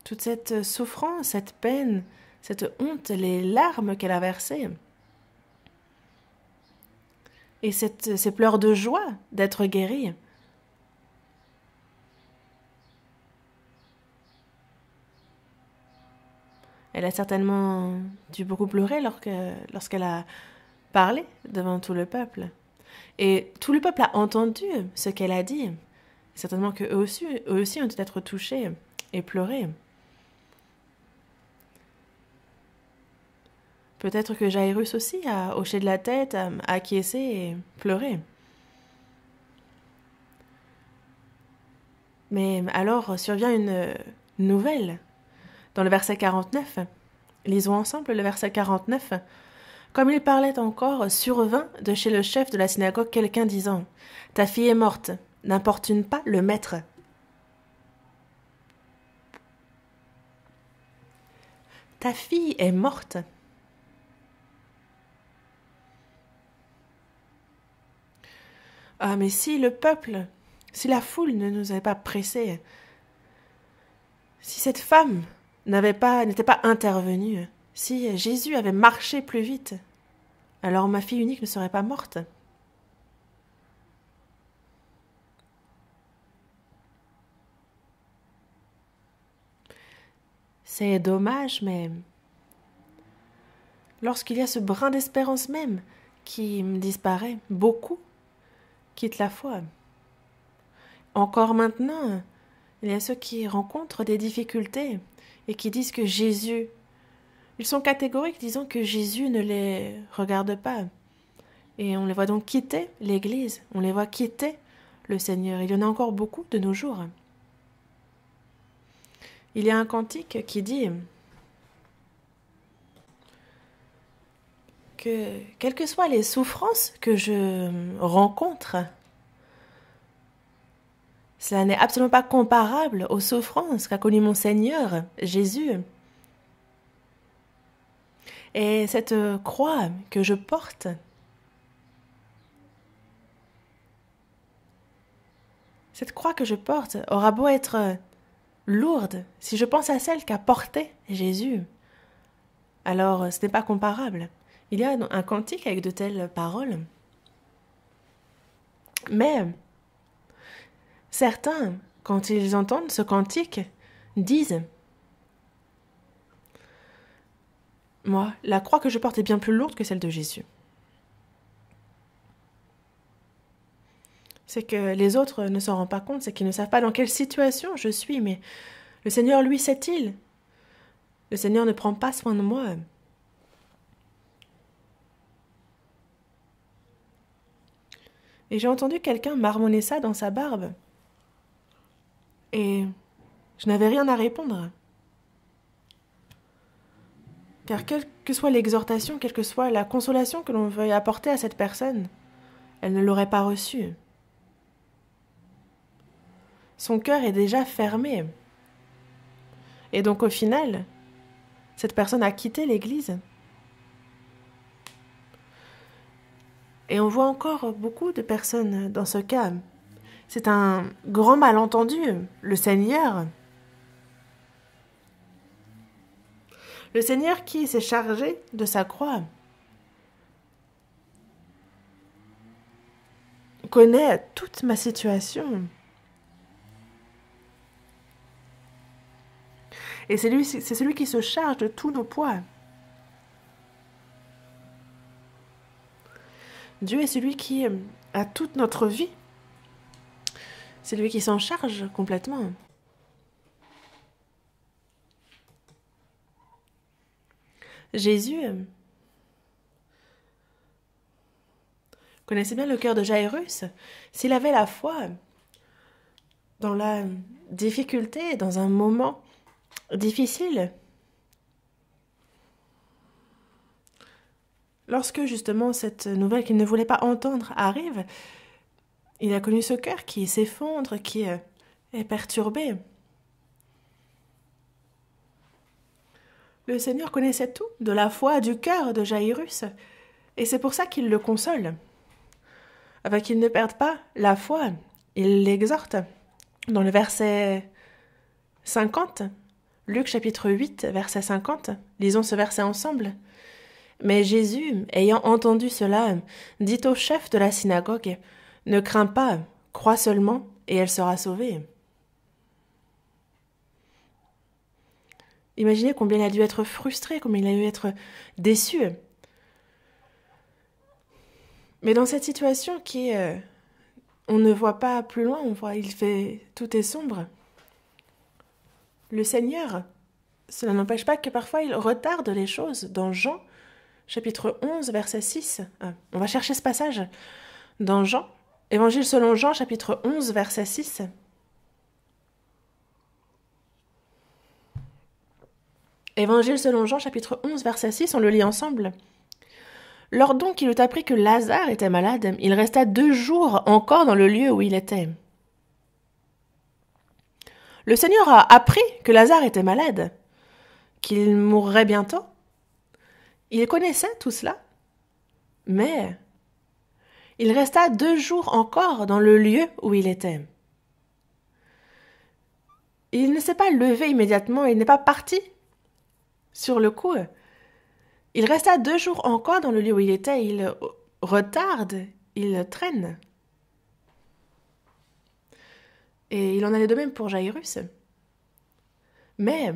Toute cette souffrance, cette peine, cette honte, les larmes qu'elle a versées, et ces pleurs de joie d'être guérie. Elle a certainement dû beaucoup pleurer lorsqu'elle a parlé devant tout le peuple. Et tout le peuple a entendu ce qu'elle a dit. Certainement qu'eux aussi ont dû être touchés et pleuré. Peut-être que Jairus aussi a hoché de la tête, a acquiescé et pleuré. Mais alors survient une nouvelle. Dans le verset 49, lisons ensemble le verset 49. Comme il parlait encore, survint de chez le chef de la synagogue quelqu'un disant « Ta fille est morte, n'importune pas le maître. » Ta fille est morte. Ah, mais si le peuple, si la foule ne nous avait pas pressés, si cette femme n'était pas intervenue, si Jésus avait marché plus vite, alors ma fille unique ne serait pas morte. C'est dommage, mais lorsqu'il y a ce brin d'espérance même qui disparaît, beaucoup quittent la foi. Encore maintenant, il y a ceux qui rencontrent des difficultés et qui disent que Jésus, ils sont catégoriques disant que Jésus ne les regarde pas. Et on les voit donc quitter l'Église, on les voit quitter le Seigneur. Il y en a encore beaucoup de nos jours. Il y a un cantique qui dit que quelles que soient les souffrances que je rencontre, cela n'est absolument pas comparable aux souffrances qu'a connues mon Seigneur, Jésus. Et cette croix que je porte, aura beau être lourde, si je pense à celle qu'a portée Jésus, alors ce n'est pas comparable. Il y a un cantique avec de telles paroles. Mais certains, quand ils entendent ce cantique, disent « Moi, la croix que je porte est bien plus lourde que celle de Jésus. » C'est que les autres ne s'en rendent pas compte, c'est qu'ils ne savent pas dans quelle situation je suis, mais le Seigneur, lui, sait-il. Le Seigneur ne prend pas soin de moi. Et j'ai entendu quelqu'un marmonner ça dans sa barbe. Et je n'avais rien à répondre. Car quelle que soit l'exhortation, quelle que soit la consolation que l'on veuille apporter à cette personne, elle ne l'aurait pas reçue. Son cœur est déjà fermé. Et donc au final, cette personne a quitté l'Église. Et on voit encore beaucoup de personnes dans ce cas. C'est un grand malentendu. Le Seigneur qui s'est chargé de sa croix connaît toute ma situation. Et c'est celui qui se charge de tous nos poids. Dieu est celui qui a toute notre vie. C'est lui qui s'en charge complètement. Jésus connaissait bien le cœur de Jairus. S'il avait la foi dans la difficulté, dans un moment difficile, lorsque justement cette nouvelle qu'il ne voulait pas entendre arrive, il a connu ce cœur qui s'effondre, qui est perturbé. Le Seigneur connaissait tout de la foi, du cœur de Jaïrus, et c'est pour ça qu'il le console. Afin qu'il ne perde pas la foi, il l'exhorte. Dans le verset 50, Luc chapitre 8, verset 50, lisons ce verset ensemble. Mais Jésus, ayant entendu cela, dit au chef de la synagogue, « Ne crains pas, crois seulement, et elle sera sauvée. » Imaginez combien il a dû être frustré, combien il a dû être déçu. Mais dans cette situation on ne voit pas plus loin, tout est sombre. Le Seigneur, cela n'empêche pas que parfois il retarde les choses. Dans Jean, chapitre 11, verset 6, on va chercher ce passage. Dans Jean, Évangile selon Jean, chapitre 11, verset 6. Évangile selon Jean, chapitre 11, verset 6, on le lit ensemble. Lors donc qu'il eut appris que Lazare était malade, il resta 2 jours encore dans le lieu où il était. Le Seigneur a appris que Lazare était malade, qu'il mourrait bientôt. Il connaissait tout cela, mais il resta 2 jours encore dans le lieu où il était. Il ne s'est pas levé immédiatement, il n'est pas parti sur le coup. Il resta 2 jours encore dans le lieu où il était, il retarde, il traîne. Et il en allait de même pour Jaïrus. Mais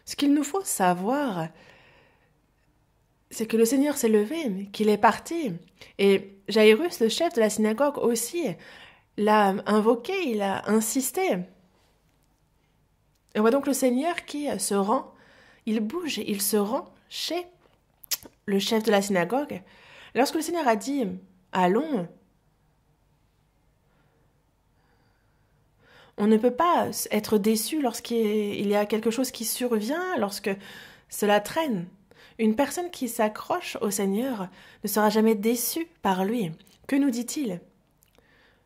ce qu'il nous faut savoir, c'est que le Seigneur s'est levé, qu'il est parti. Et Jaïrus, le chef de la synagogue aussi, l'a invoqué, il a insisté. Et on voit donc le Seigneur qui se rend, il bouge, il se rend chez le chef de la synagogue. Lorsque le Seigneur a dit « Allons », on ne peut pas être déçu lorsqu'il y a quelque chose qui survient, lorsque cela traîne. Une personne qui s'accroche au Seigneur ne sera jamais déçue par lui. Que nous dit-il ?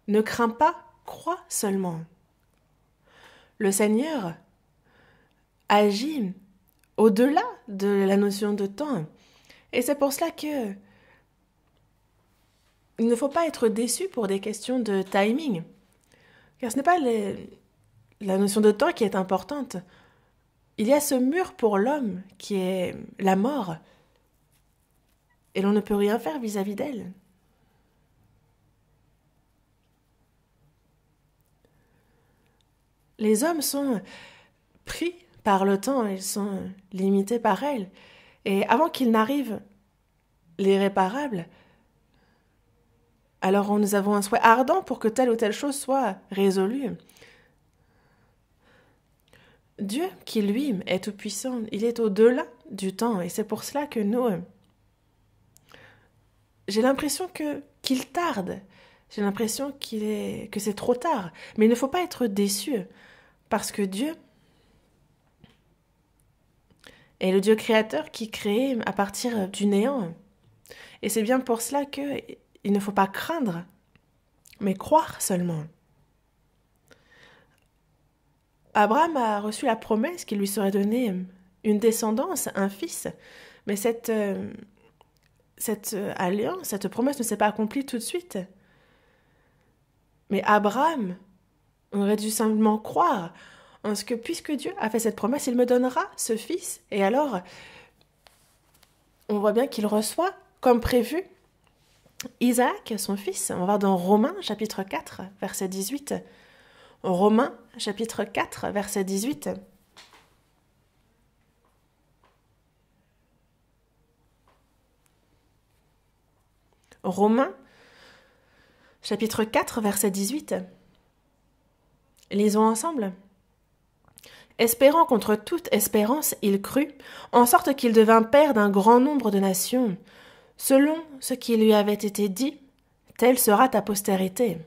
Ne crains pas, crois seulement. Le Seigneur agit au-delà de la notion de temps. Et c'est pour cela que il ne faut pas être déçu pour des questions de timing. Car ce n'est pas la notion de temps qui est importante. Il y a ce mur pour l'homme qui est la mort. Et l'on ne peut rien faire vis-à-vis d'elle. Les hommes sont pris par le temps, ils sont limités par elle. Et avant qu'il n'arrive l'irréparable, alors nous avons un souhait ardent pour que telle ou telle chose soit résolue. Dieu, qui lui est tout-puissant, il est au-delà du temps. Et c'est pour cela que j'ai l'impression qu'il tarde. J'ai l'impression que c'est trop tard. Mais il ne faut pas être déçu, parce que Dieu est le Dieu créateur qui crée à partir du néant. Et c'est bien pour cela qu'il ne faut pas craindre, mais croire seulement. Abraham a reçu la promesse qu'il lui serait donné une descendance, un fils, mais cette alliance, cette promesse ne s'est pas accomplie tout de suite. Mais Abraham aurait dû simplement croire en ce que, puisque Dieu a fait cette promesse, il me donnera ce fils. Et alors, on voit bien qu'il reçoit, comme prévu, Isaac, son fils. On va voir dans Romains, chapitre 4, verset 18. Romains, chapitre 4, verset 18. Romains, chapitre 4, verset 18. Lisons ensemble. Espérant contre toute espérance, il crut, en sorte qu'il devint père d'un grand nombre de nations. Selon ce qui lui avait été dit, telle sera ta postérité.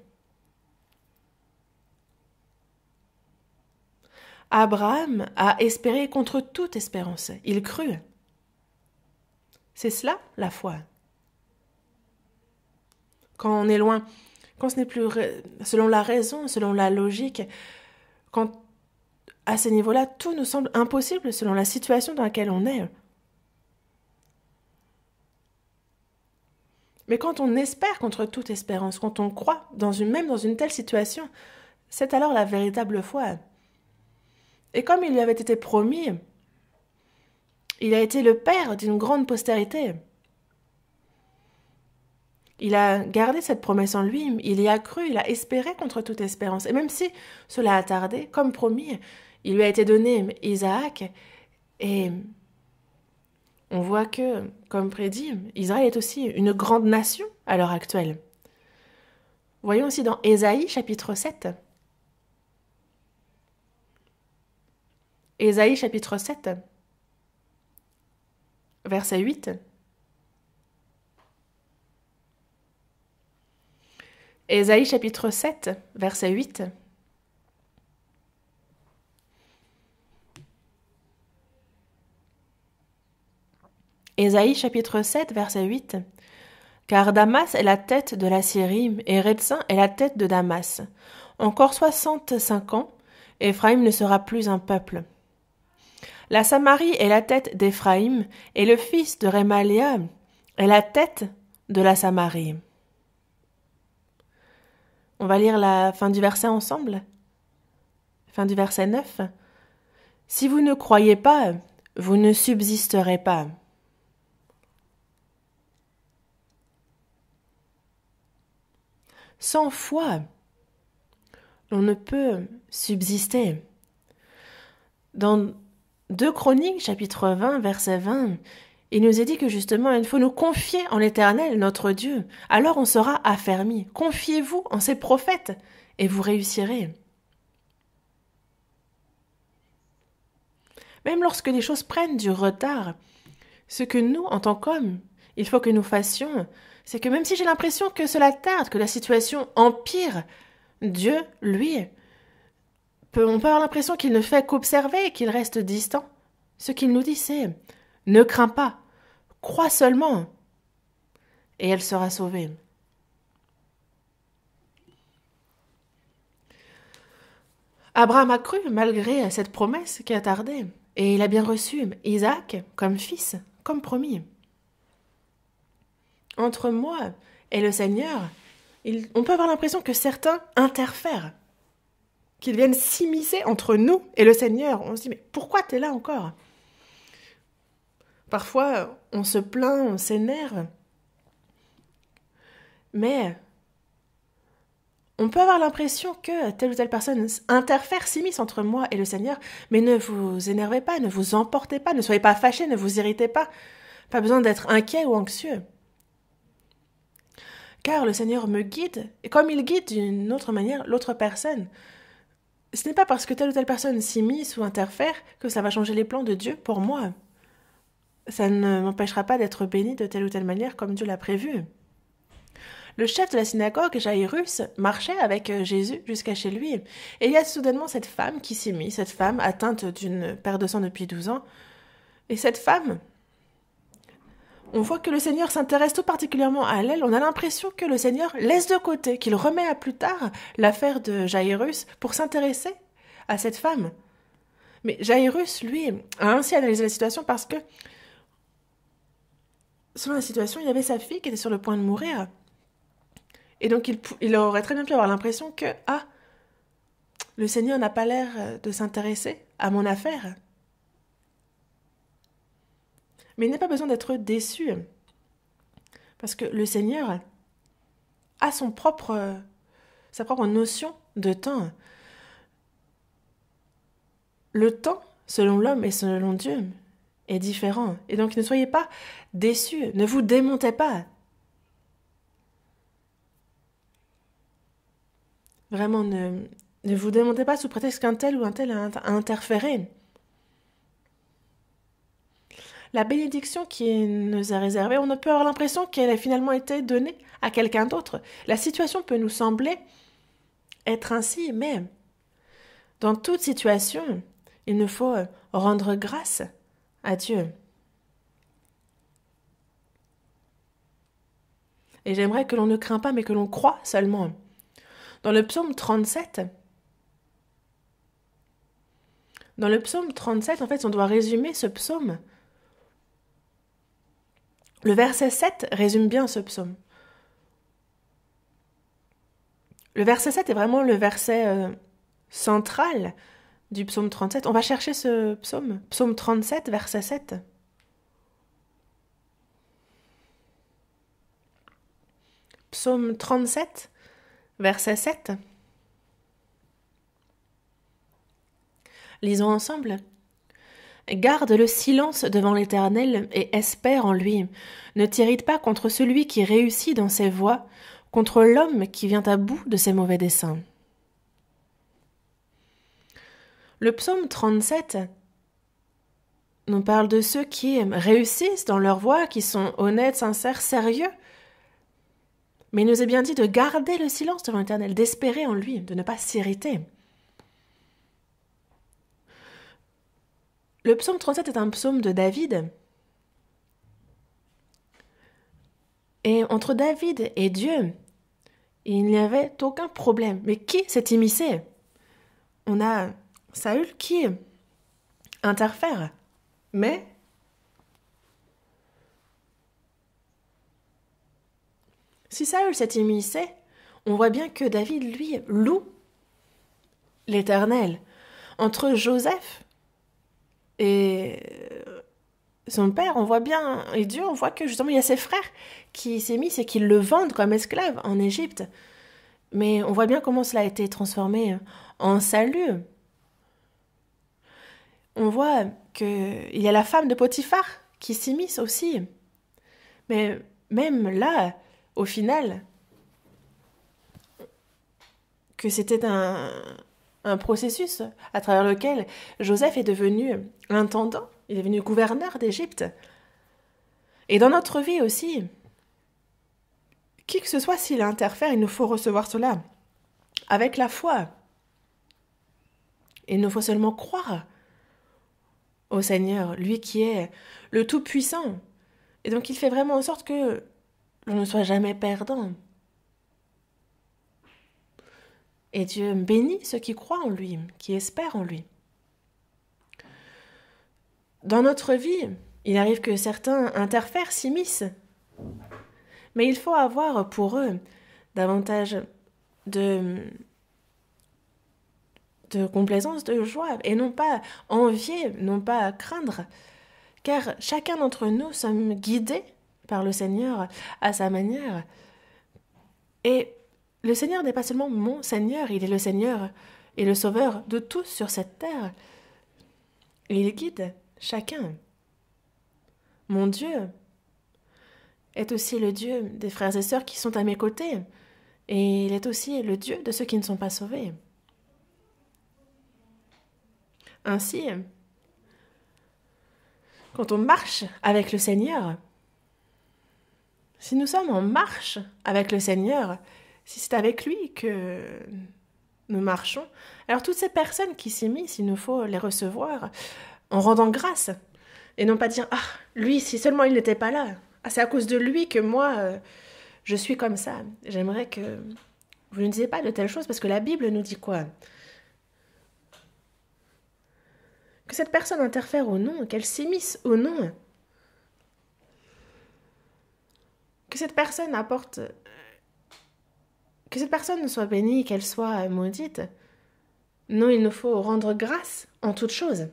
Abraham a espéré contre toute espérance. Il crut. C'est cela, la foi. Quand on est loin, quand ce n'est plus selon la raison, selon la logique, quand à ce niveau-là, tout nous semble impossible selon la situation dans laquelle on est. Mais quand on espère contre toute espérance, quand on croit, même dans une telle situation, c'est alors la véritable foi. Et comme il lui avait été promis, il a été le père d'une grande postérité. Il a gardé cette promesse en lui, il y a cru, il a espéré contre toute espérance. Et même si cela a tardé, comme promis, il lui a été donné Isaac. Et on voit que, comme prédit, Israël est aussi une grande nation à l'heure actuelle. Voyons aussi dans Ésaïe chapitre 7. Ésaïe chapitre 7, verset 8. Ésaïe chapitre 7, verset 8. Ésaïe chapitre 7, verset 8. Car Damas est la tête de la Syrie, et Rétzin est la tête de Damas. Encore 65 ans, Éphraïm ne sera plus un peuple. La Samarie est la tête d'Éphraïm, et le fils de Rémalia est la tête de la Samarie. On va lire la fin du verset ensemble. Fin du verset 9. Si vous ne croyez pas, vous ne subsisterez pas. Sans foi, on ne peut subsister. Dans 2 Chroniques, chapitre 20, verset 20, il nous est dit que justement, il faut nous confier en l'Éternel, notre Dieu. Alors on sera affermis. Confiez-vous en ses prophètes et vous réussirez. Même lorsque les choses prennent du retard, ce que nous, en tant qu'hommes, il faut que nous fassions, c'est que même si j'ai l'impression que cela tarde, que la situation empire, Dieu, lui, on peut avoir l'impression qu'il ne fait qu'observer et qu'il reste distant. Ce qu'il nous dit, c'est « Ne crains pas, crois seulement, et elle sera sauvée. » Abraham a cru malgré cette promesse qui a tardé, et il a bien reçu Isaac comme fils, comme promis. Entre moi et le Seigneur, on peut avoir l'impression que certains interfèrent, qu'ils viennent s'immiscer entre nous et le Seigneur. On se dit, mais pourquoi t'es là encore? Parfois, on se plaint, on s'énerve, mais on peut avoir l'impression que telle ou telle personne interfère, s'immisce entre moi et le Seigneur, mais ne vous énervez pas, ne vous emportez pas, ne soyez pas fâchés, ne vous irritez pas. Pas besoin d'être inquiet ou anxieux. Car le Seigneur me guide, et comme il guide d'une autre manière l'autre personne, ce n'est pas parce que telle ou telle personne s'immisce ou interfère que ça va changer les plans de Dieu pour moi. Ça ne m'empêchera pas d'être béni de telle ou telle manière comme Dieu l'a prévu. Le chef de la synagogue, Jaïrus, marchait avec Jésus jusqu'à chez lui. Et il y a soudainement cette femme qui s'immisce, cette femme atteinte d'une perte de sang depuis 12 ans. Et cette femme, on voit que le Seigneur s'intéresse tout particulièrement à elle. On a l'impression que le Seigneur laisse de côté, qu'il remet à plus tard l'affaire de Jaïrus pour s'intéresser à cette femme. Mais Jaïrus, lui, a ainsi analysé la situation parce que, selon la situation, il y avait sa fille qui était sur le point de mourir. Et donc, il aurait très bien pu avoir l'impression que, le Seigneur n'a pas l'air de s'intéresser à mon affaire. Mais il n'a pas besoin d'être déçu, parce que le Seigneur a sa propre notion de temps. Le temps, selon l'homme et selon Dieu, est différent. Et donc, ne soyez pas déçus, ne vous démontez pas. Vraiment, ne vous démontez pas sous prétexte qu'un tel ou un tel a interféré. La bénédiction qui nous est réservée, on peut avoir l'impression qu'elle a finalement été donnée à quelqu'un d'autre. La situation peut nous sembler être ainsi, mais dans toute situation, il nous faut rendre grâce à Dieu. Et j'aimerais que l'on ne craint pas, mais que l'on croit seulement. Dans le psaume 37, Dans le psaume 37, en fait, on doit résumer ce psaume. Le verset 7 résume bien ce psaume. Le verset 7 est vraiment le verset central du psaume 37. On va chercher ce psaume. Psaume 37, verset 7. Psaume 37, verset 7. Lisons ensemble. Garde le silence devant l'Éternel et espère en lui. Ne t'irrite pas contre celui qui réussit dans ses voies, contre l'homme qui vient à bout de ses mauvais desseins. Le psaume 37 nous parle de ceux qui réussissent dans leur voie, qui sont honnêtes, sincères, sérieux. Mais il nous est bien dit de garder le silence devant l'Éternel, d'espérer en lui, de ne pas s'irriter. Le psaume 37 est un psaume de David. Et entre David et Dieu, il n'y avait aucun problème. Mais qui s'est immiscé? On a Saül qui interfère. Mais si Saül s'est immiscé, on voit bien que David, lui, loue l'Éternel. Entre Joseph et son père, on voit bien, et Dieu, on voit que justement il y a ses frères qui s'immiscent et qui le vendent comme esclave en Égypte. Mais on voit bien comment cela a été transformé en salut. On voit qu'il y a la femme de Potiphar qui s'immisce aussi. Mais même là, au final, que c'était un processus à travers lequel Joseph est devenu intendant, il est devenu gouverneur d'Égypte. Et dans notre vie aussi, qui que ce soit s'il interfère, il nous faut recevoir cela avec la foi. Il nous faut seulement croire au Seigneur, lui qui est le Tout-Puissant. Et donc il fait vraiment en sorte que l'on ne soit jamais perdant. Et Dieu bénit ceux qui croient en lui, qui espèrent en lui. Dans notre vie, il arrive que certains interfèrent, s'immiscent. Mais il faut avoir pour eux davantage de complaisance, de joie, et non pas envier, non pas craindre. Car chacun d'entre nous sommes guidés par le Seigneur à sa manière. Et le Seigneur n'est pas seulement mon Seigneur, il est le Seigneur et le Sauveur de tous sur cette terre. Et il guide chacun. Mon Dieu est aussi le Dieu des frères et sœurs qui sont à mes côtés, et il est aussi le Dieu de ceux qui ne sont pas sauvés. Ainsi, quand on marche avec le Seigneur, si nous sommes en marche avec le Seigneur, si c'est avec lui que nous marchons, alors toutes ces personnes qui s'immiscent, il nous faut les recevoir en rendant grâce. Et non pas dire « Ah, lui, si seulement il n'était pas là. Ah, c'est à cause de lui que moi, je suis comme ça. » J'aimerais que vous ne disiez pas de telles choses parce que la Bible nous dit quoi? Que cette personne interfère ou non, qu'elle s'immisce ou non. Que cette personne apporte... Que cette personne soit bénie, qu'elle soit maudite. Non, il nous faut rendre grâce en toutes choses.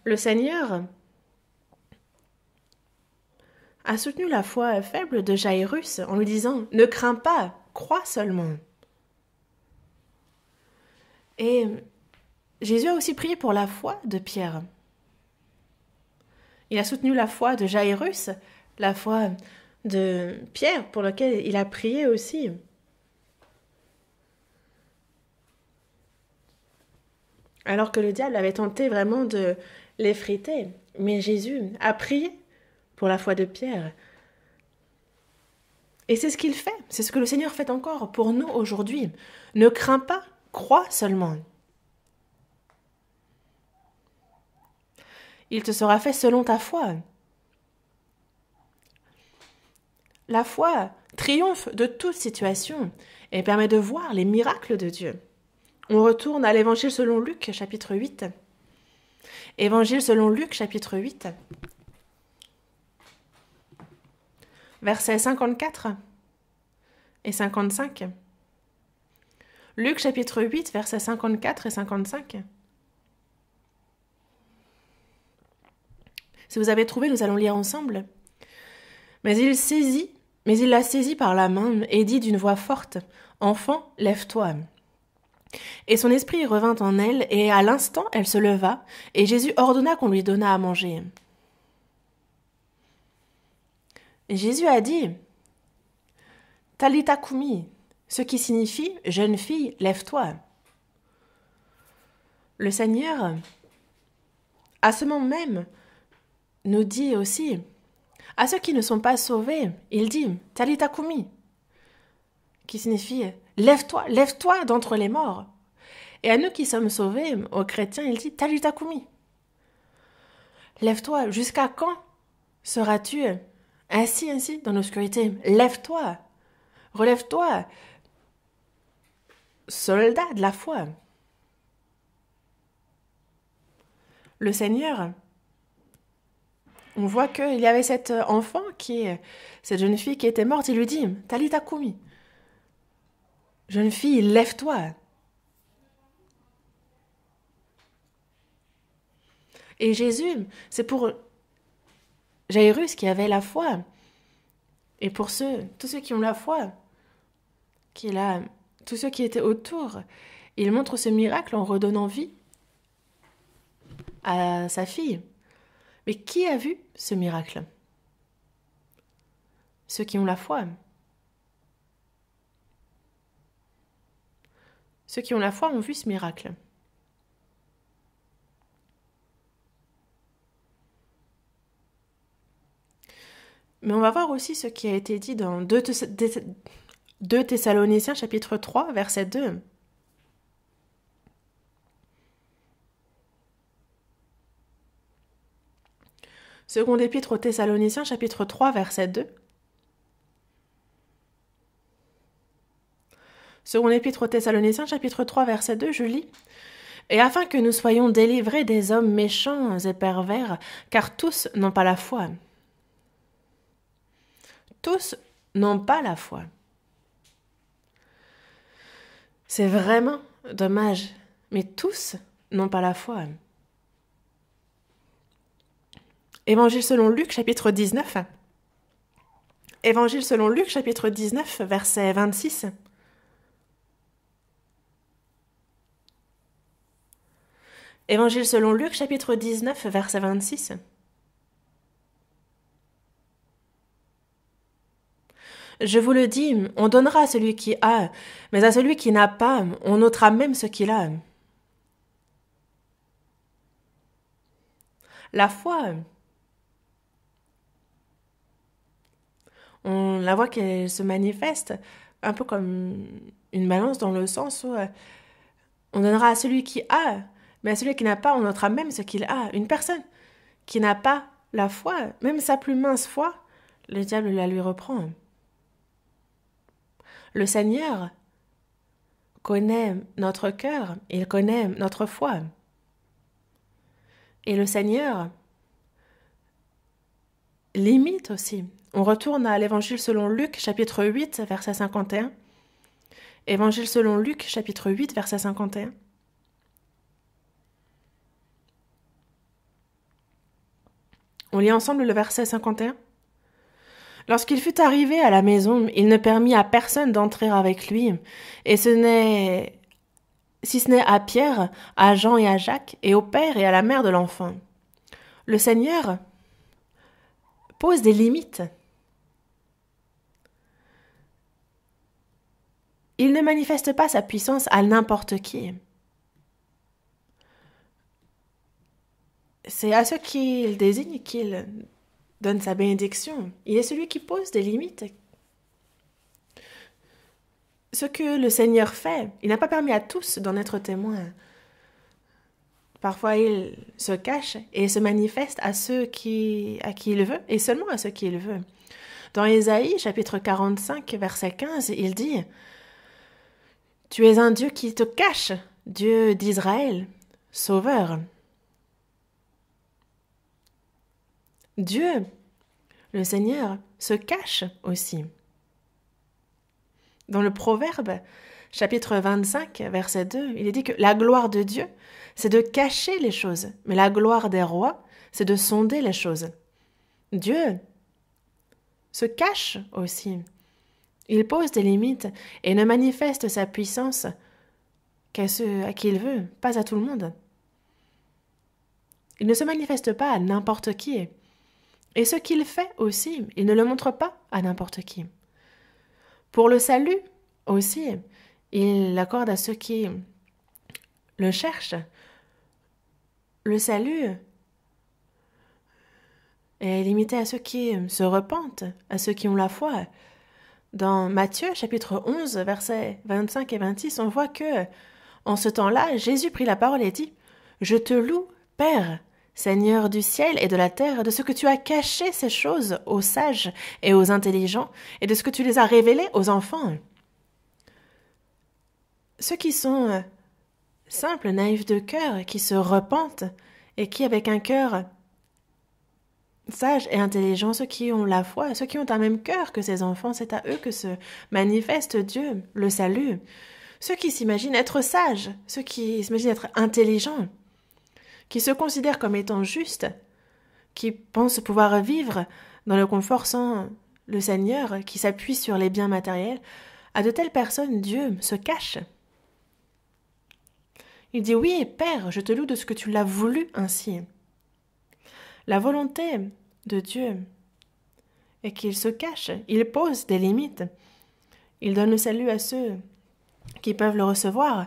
Le Seigneur a soutenu la foi faible de Jairus en lui disant « Ne crains pas, crois seulement ». Et Jésus a aussi prié pour la foi de Pierre. Il a soutenu la foi de Jairus, la foi de Pierre, pour laquelle il a prié aussi. Alors que le diable avait tenté vraiment de l'effriter. Mais Jésus a prié pour la foi de Pierre. Et c'est ce qu'il fait, c'est ce que le Seigneur fait encore pour nous aujourd'hui. Ne crains pas, crois seulement. Il te sera fait selon ta foi. La foi triomphe de toute situation et permet de voir les miracles de Dieu. On retourne à l'Évangile selon Luc, chapitre 8. Évangile selon Luc, chapitre 8, versets 54 et 55. Luc, chapitre 8, versets 54 et 55. Si vous avez trouvé, nous allons lire ensemble. Mais il la saisit par la main et dit d'une voix forte, « Enfant, lève-toi !» Et son esprit revint en elle, et à l'instant elle se leva, et Jésus ordonna qu'on lui donnât à manger. Et Jésus a dit, « Talitha koumi », ce qui signifie « Jeune fille, lève-toi ». Le Seigneur, à ce moment même, nous dit aussi, à ceux qui ne sont pas sauvés, il dit « Talitha koumi », qui signifie « Lève-toi, lève-toi d'entre les morts ». Et à nous qui sommes sauvés, aux chrétiens, il dit « Talitha koumi ». Lève-toi, jusqu'à quand seras-tu ainsi dans l'obscurité? Lève-toi, relève-toi, soldat de la foi. Le Seigneur, on voit qu'il y avait cet enfant, cette jeune fille qui était morte, il lui dit « Talitha koumi ». Jeune fille, lève-toi. Et Jésus, c'est pour Jairus qui avait la foi. Et pour tous ceux qui ont la foi, tous ceux qui étaient autour, il montre ce miracle en redonnant vie à sa fille. Mais qui a vu ce miracle? Ceux qui ont la foi. Ceux qui ont la foi ont vu ce miracle. Mais on va voir aussi ce qui a été dit dans 2 Thessaloniciens chapitre 3, verset 2. Seconde épître aux Thessaloniciens chapitre 3, verset 2. Seconde épître aux Thessaloniciens chapitre 3, verset 2, je lis. Et afin que nous soyons délivrés des hommes méchants et pervers, car tous n'ont pas la foi. Tous n'ont pas la foi. C'est vraiment dommage, mais tous n'ont pas la foi. Évangile selon Luc, chapitre 19. Évangile selon Luc, chapitre 19, verset 26. Évangile selon Luc, chapitre 19, verset 26. Je vous le dis, on donnera à celui qui a, mais à celui qui n'a pas, on ôtera même ce qu'il a. La foi, on la voit qu'elle se manifeste un peu comme une balance dans le sens où on donnera à celui qui a, mais à celui qui n'a pas, on ôtera même ce qu'il a. Une personne qui n'a pas la foi, même sa plus mince foi, le diable la lui reprend. Le Seigneur connaît notre cœur, il connaît notre foi. Et le Seigneur l'imite aussi. On retourne à l'Évangile selon Luc, chapitre 8, verset 51. Évangile selon Luc, chapitre 8, verset 51. On lit ensemble le verset 51. Lorsqu'il fut arrivé à la maison, il ne permit à personne d'entrer avec lui, et si ce n'est à Pierre, à Jean et à Jacques, et au père et à la mère de l'enfant. Le Seigneur pose des limites. Il ne manifeste pas sa puissance à n'importe qui. C'est à ceux qu'il désigne qu'il donne sa bénédiction. Il est celui qui pose des limites. Ce que le Seigneur fait, il n'a pas permis à tous d'en être témoins. Parfois, il se cache et se manifeste à qui il veut, et seulement à ceux qui il veut. Dans Ésaïe, chapitre 45, verset 15, il dit « Tu es un Dieu qui te cache, Dieu d'Israël, Sauveur. » Dieu, le Seigneur, se cache aussi. Dans le Proverbe, chapitre 25, verset 2, il est dit que la gloire de Dieu, c'est de cacher les choses, mais la gloire des rois, c'est de sonder les choses. Dieu se cache aussi. Il pose des limites et ne manifeste sa puissance qu'à ceux à qui il veut, pas à tout le monde. Il ne se manifeste pas à n'importe qui. Et ce qu'il fait aussi, il ne le montre pas à n'importe qui. Pour le salut aussi, il l'accorde à ceux qui le cherchent. Le salut est limité à ceux qui se repentent, à ceux qui ont la foi. Dans Matthieu, chapitre 11, versets 25 et 26, on voit que, en ce temps-là, Jésus prit la parole et dit « Je te loue, Père, Seigneur du ciel et de la terre, de ce que tu as caché ces choses aux sages et aux intelligents, et de ce que tu les as révélées aux enfants. » Ceux qui sont simples, naïfs de cœur, qui se repentent, et qui, avec un cœur sage et intelligent, ceux qui ont la foi, ceux qui ont un même cœur que ces enfants, c'est à eux que se manifeste Dieu, le salut. Ceux qui s'imaginent être sages, ceux qui s'imaginent être intelligents, qui se considèrent comme étant justes, qui pensent pouvoir vivre dans le confort sans le Seigneur, qui s'appuient sur les biens matériels, à de telles personnes, Dieu se cache. Il dit « Oui, Père, je te loue de ce que tu l'as voulu ainsi. » La volonté de Dieu est qu'il se cache, il pose des limites, il donne le salut à ceux qui peuvent le recevoir.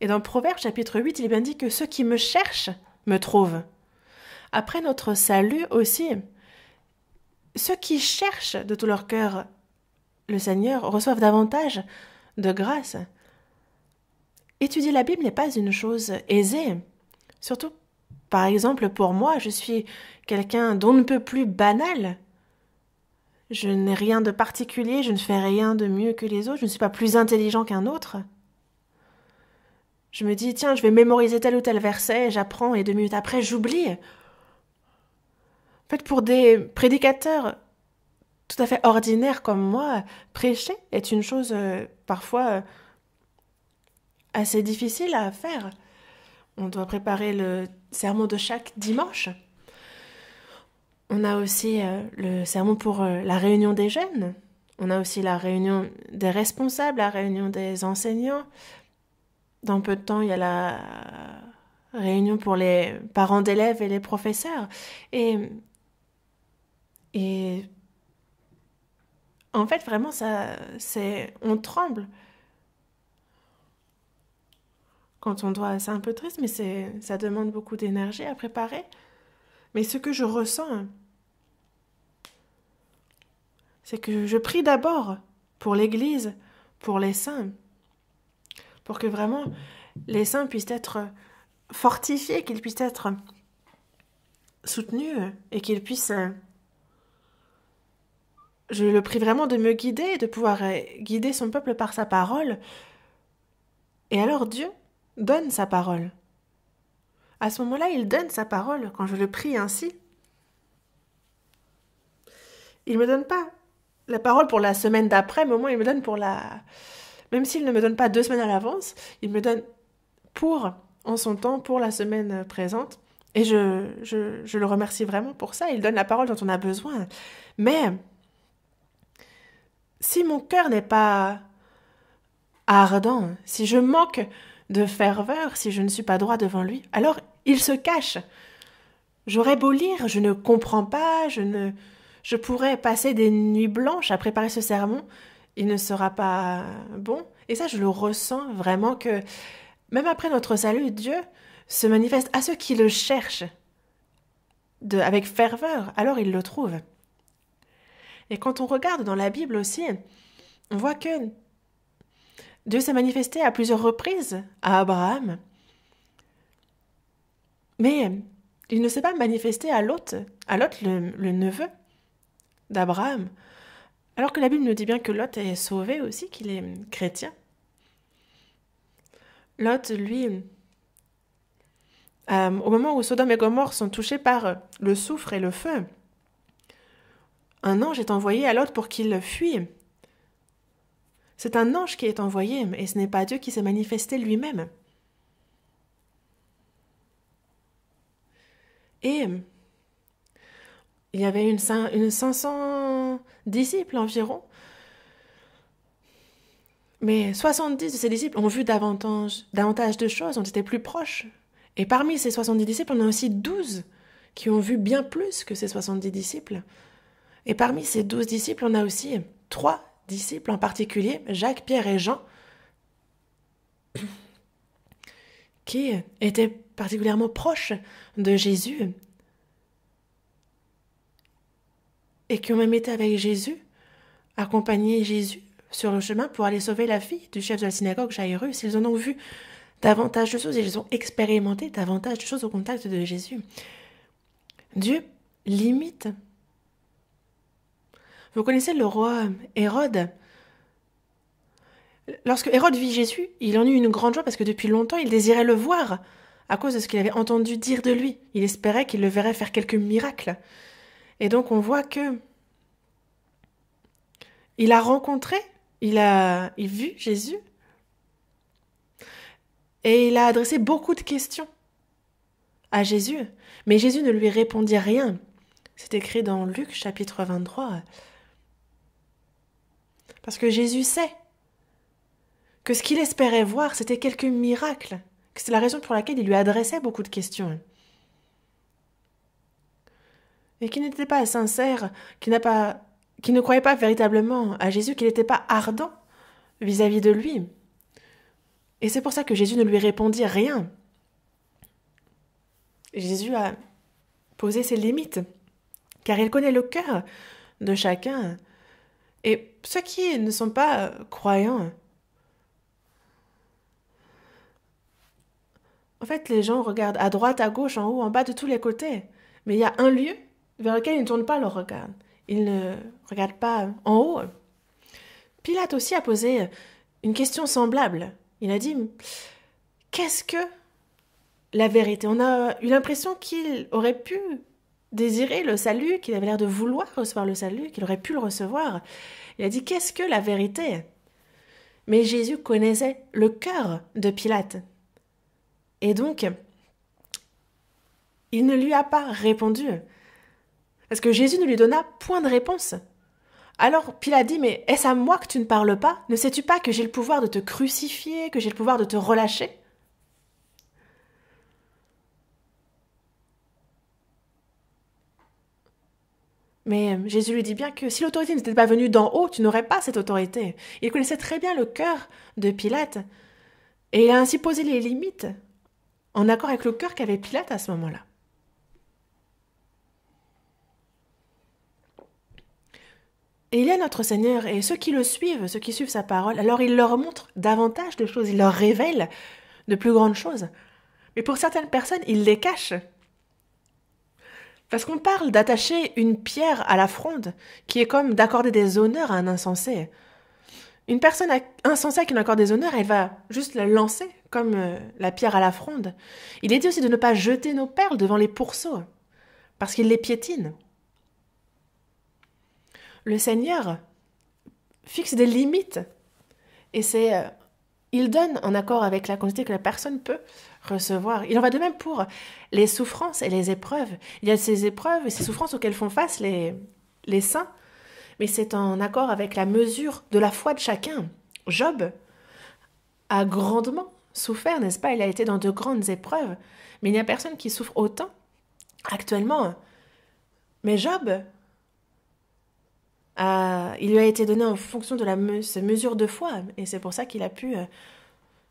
Et dans Proverbe chapitre 8, il est bien dit que ceux qui me cherchent me trouvent. Après notre salut aussi, ceux qui cherchent de tout leur cœur le Seigneur reçoivent davantage de grâce. Étudier la Bible n'est pas une chose aisée. Surtout, par exemple, pour moi, je suis quelqu'un d'on ne peut plus banal. Je n'ai rien de particulier, je ne fais rien de mieux que les autres, je ne suis pas plus intelligent qu'un autre. Je me dis, tiens, je vais mémoriser tel ou tel verset, j'apprends et 2 minutes après, j'oublie. En fait, pour des prédicateurs tout à fait ordinaires comme moi, prêcher est une chose parfois assez difficile à faire. On doit préparer le sermon de chaque dimanche. On a aussi le sermon pour la réunion des jeunes. On a aussi la réunion des responsables, la réunion des enseignants. Dans peu de temps, il y a la réunion pour les parents d'élèves et les professeurs. Et en fait, vraiment, on tremble quand on doit. C'est un peu triste, mais ça demande beaucoup d'énergie à préparer. Mais ce que je ressens, c'est que je prie d'abord pour l'Église, pour les saints, pour que vraiment les saints puissent être fortifiés, qu'ils puissent être soutenus et qu'ils puissent... Je le prie vraiment de me guider, de pouvoir guider son peuple par sa parole. Et alors Dieu donne sa parole. À ce moment-là, il donne sa parole quand je le prie ainsi. Il ne me donne pas la parole pour la semaine d'après, mais au moins il me donne pour la... Même s'il ne me donne pas 2 semaines à l'avance, il me donne en son temps, pour la semaine présente. Et je le remercie vraiment pour ça. Il donne la parole dont on a besoin. Mais si mon cœur n'est pas ardent, si je manque de ferveur, si je ne suis pas droit devant lui, alors il se cache. J'aurais beau lire, je ne comprends pas, je pourrais passer des nuits blanches à préparer ce sermon, il ne sera pas bon. Et ça, je le ressens vraiment que, même après notre salut, Dieu se manifeste à ceux qui le cherchent avec ferveur, alors il le trouve. Et quand on regarde dans la Bible aussi, on voit que Dieu s'est manifesté à plusieurs reprises à Abraham, mais il ne s'est pas manifesté à Lot le neveu, d'Abraham. Alors que la Bible nous dit bien que Lot est sauvé aussi, qu'il est chrétien. Lot, lui, au moment où Sodome et Gomorrhe sont touchés par le soufre et le feu, un ange est envoyé à Lot pour qu'il fuit. C'est un ange qui est envoyé, et ce n'est pas Dieu qui s'est manifesté lui-même. Et il y avait une 500 disciples environ, mais 70 de ces disciples ont vu davantage de choses, ont été plus proches. Et parmi ces 70 disciples, on a aussi 12 qui ont vu bien plus que ces 70 disciples. Et parmi ces 12 disciples, on a aussi 3 disciples en particulier, Jacques, Pierre et Jean, qui étaient particulièrement proches de Jésus et qui ont même été avec Jésus, accompagné Jésus sur le chemin pour aller sauver la fille du chef de la synagogue, Jairus. Ils en ont vu davantage de choses et ils ont expérimenté davantage de choses au contact de Jésus. Dieu limite. Vous connaissez le roi Hérode. Lorsque Hérode vit Jésus, il en eut une grande joie parce que depuis longtemps, il désirait le voir à cause de ce qu'il avait entendu dire de lui. Il espérait qu'il le verrait faire quelques miracles. Et donc on voit que il a rencontré, il vu Jésus et il a adressé beaucoup de questions à Jésus. Mais Jésus ne lui répondit rien. C'est écrit dans Luc chapitre 23. Parce que Jésus sait que ce qu'il espérait voir, c'était quelques miracles. Que c'est la raison pour laquelle il lui adressait beaucoup de questions. Et qu'il n'était pas sincère, qu'il ne croyait pas véritablement à Jésus, qu'il n'était pas ardent vis-à-vis de lui. Et c'est pour ça que Jésus ne lui répondit rien. Jésus a posé ses limites, car il connaît le cœur de chacun. Et ceux qui ne sont pas croyants, en fait, les gens regardent à droite, à gauche, en haut, en bas, de tous les côtés. Mais il y a un lieu vers lequel ils ne tournent pas leur regard. Ils ne regardent pas en haut. Pilate aussi a posé une question semblable. Il a dit, qu'est-ce que la vérité? On a eu l'impression qu'il aurait pu désirer le salut, qu'il avait l'air de vouloir recevoir le salut, qu'il aurait pu le recevoir. Il a dit, qu'est-ce que la vérité? Mais Jésus connaissait le cœur de Pilate. Et donc, il ne lui a pas répondu. Parce que Jésus ne lui donna point de réponse. Alors Pilate dit, mais est-ce à moi que tu ne parles pas? Ne sais-tu pas que j'ai le pouvoir de te crucifier, que j'ai le pouvoir de te relâcher? Mais Jésus lui dit bien que si l'autorité n'était pas venue d'en haut, tu n'aurais pas cette autorité. Il connaissait très bien le cœur de Pilate. Et il a ainsi posé les limites en accord avec le cœur qu'avait Pilate à ce moment-là. Et il y a notre Seigneur, et ceux qui le suivent, ceux qui suivent sa parole, alors il leur montre davantage de choses, il leur révèle de plus grandes choses. Mais pour certaines personnes, il les cache. Parce qu'on parle d'attacher une pierre à la fronde, qui est comme d'accorder des honneurs à un insensé. Une personne insensée qui nous accorde des honneurs, elle va juste la lancer, comme la pierre à la fronde. Il est dit aussi de ne pas jeter nos perles devant les pourceaux, parce qu'ils les piétinent. Le Seigneur fixe des limites, et il donne en accord avec la quantité que la personne peut recevoir. Il en va de même pour les souffrances et les épreuves. Il y a ces épreuves et ces souffrances auxquelles font face les saints, mais c'est en accord avec la mesure de la foi de chacun. Job a grandement souffert, n'est-ce pas? Il a été dans de grandes épreuves, mais il n'y a personne qui souffre autant actuellement. Mais Job, il lui a été donné en fonction de sa mesure de foi, et c'est pour ça qu'il a pu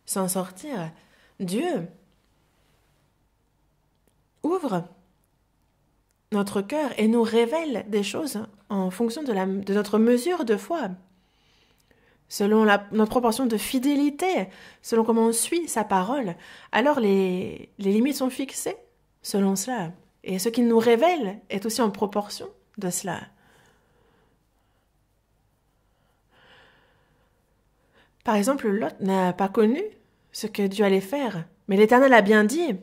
s'en sortir. Dieu ouvre notre cœur et nous révèle des choses en fonction de notre mesure de foi, selon notre proportion de fidélité, selon comment on suit sa parole. Alors les limites sont fixées selon cela. Et ce qu'il nous révèle est aussi en proportion de cela. Par exemple, Lot n'a pas connu ce que Dieu allait faire, mais l'Éternel a bien dit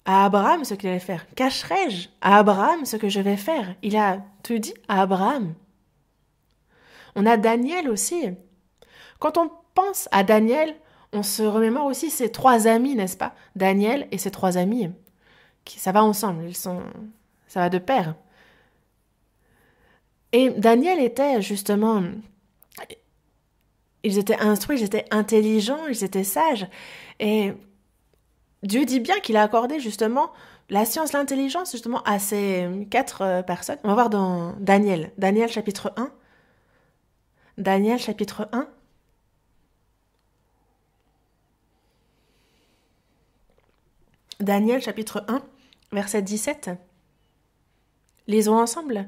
à Abraham ce qu'il allait faire. Cacherai-je à Abraham ce que je vais faire? Il a tout dit à Abraham. On a Daniel aussi. Quand on pense à Daniel, on se remémore aussi ses 3 amis, n'est-ce pas? Daniel et ses 3 amis. Ça va ensemble, ça va de pair. Et Daniel était justement, ils étaient instruits, ils étaient intelligents, ils étaient sages. Et Dieu dit bien qu'il a accordé justement la science, l'intelligence justement à ces 4 personnes. On va voir dans Daniel, Daniel chapitre 1. Daniel chapitre 1. Daniel chapitre 1, verset 17. Lisons ensemble.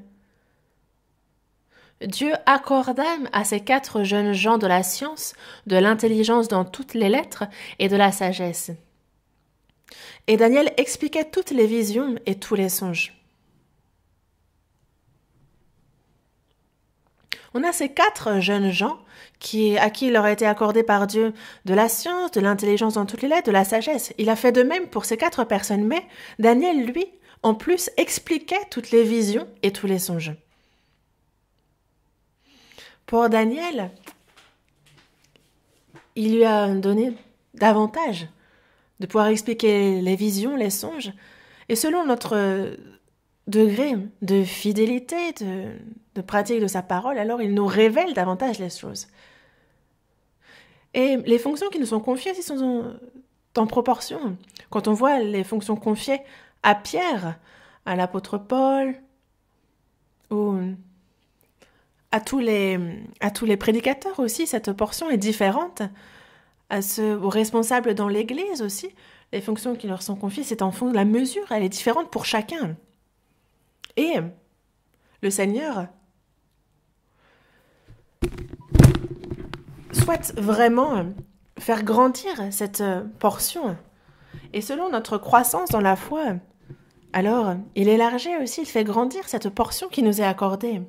Dieu accorda à ces 4 jeunes gens de la science, de l'intelligence dans toutes les lettres et de la sagesse. Et Daniel expliquait toutes les visions et tous les songes. On a ces 4 jeunes gens à qui il aurait été accordé par Dieu de la science, de l'intelligence dans toutes les lettres, de la sagesse. Il a fait de même pour ces 4 personnes, mais Daniel, lui, en plus, expliquait toutes les visions et tous les songes. Pour Daniel, il lui a donné davantage de pouvoir expliquer les visions, les songes, et selon notre degré de fidélité, de pratique de sa parole, alors il nous révèle davantage les choses. Et les fonctions qui nous sont confiées aussi sont en proportion. Quand on voit les fonctions confiées à Pierre, à l'apôtre Paul, ou à tous les prédicateurs aussi, cette portion est différente. Aux responsables dans l'Église aussi, les fonctions qui leur sont confiées, c'est en fond de la mesure, elle est différente pour chacun. Et le Seigneur souhaite vraiment faire grandir cette portion. Et selon notre croissance dans la foi, alors il élargit aussi, il fait grandir cette portion qui nous est accordée.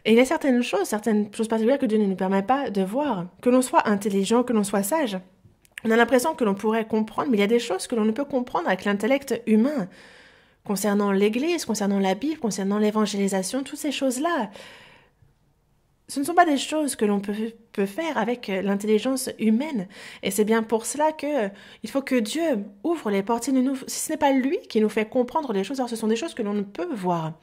Et il y a certaines choses particulières que Dieu ne nous permet pas de voir. Que l'on soit intelligent, que l'on soit sage, on a l'impression que l'on pourrait comprendre, mais il y a des choses que l'on ne peut comprendre avec l'intellect humain. Concernant l'Église, concernant la Bible, concernant l'évangélisation, toutes ces choses-là, ce ne sont pas des choses que l'on peut faire avec l'intelligence humaine. Et c'est bien pour cela qu'il faut que Dieu ouvre les portes. Si ce n'est pas lui qui nous fait comprendre les choses, alors ce sont des choses que l'on ne peut voir.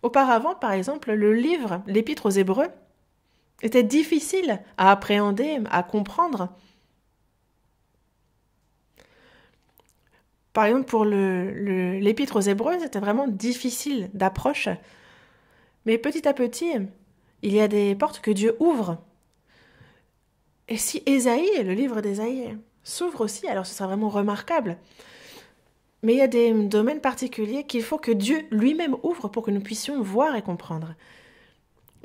Auparavant, par exemple, le livre, l'Épître aux Hébreux, était difficile à appréhender, à comprendre. Par exemple, pour l'Épître aux Hébreux, c'était vraiment difficile d'approche. Mais petit à petit, il y a des portes que Dieu ouvre. Et si Ésaïe, le livre d'Ésaïe, s'ouvre aussi, alors ce sera vraiment remarquable. Mais il y a des domaines particuliers qu'il faut que Dieu lui-même ouvre pour que nous puissions voir et comprendre.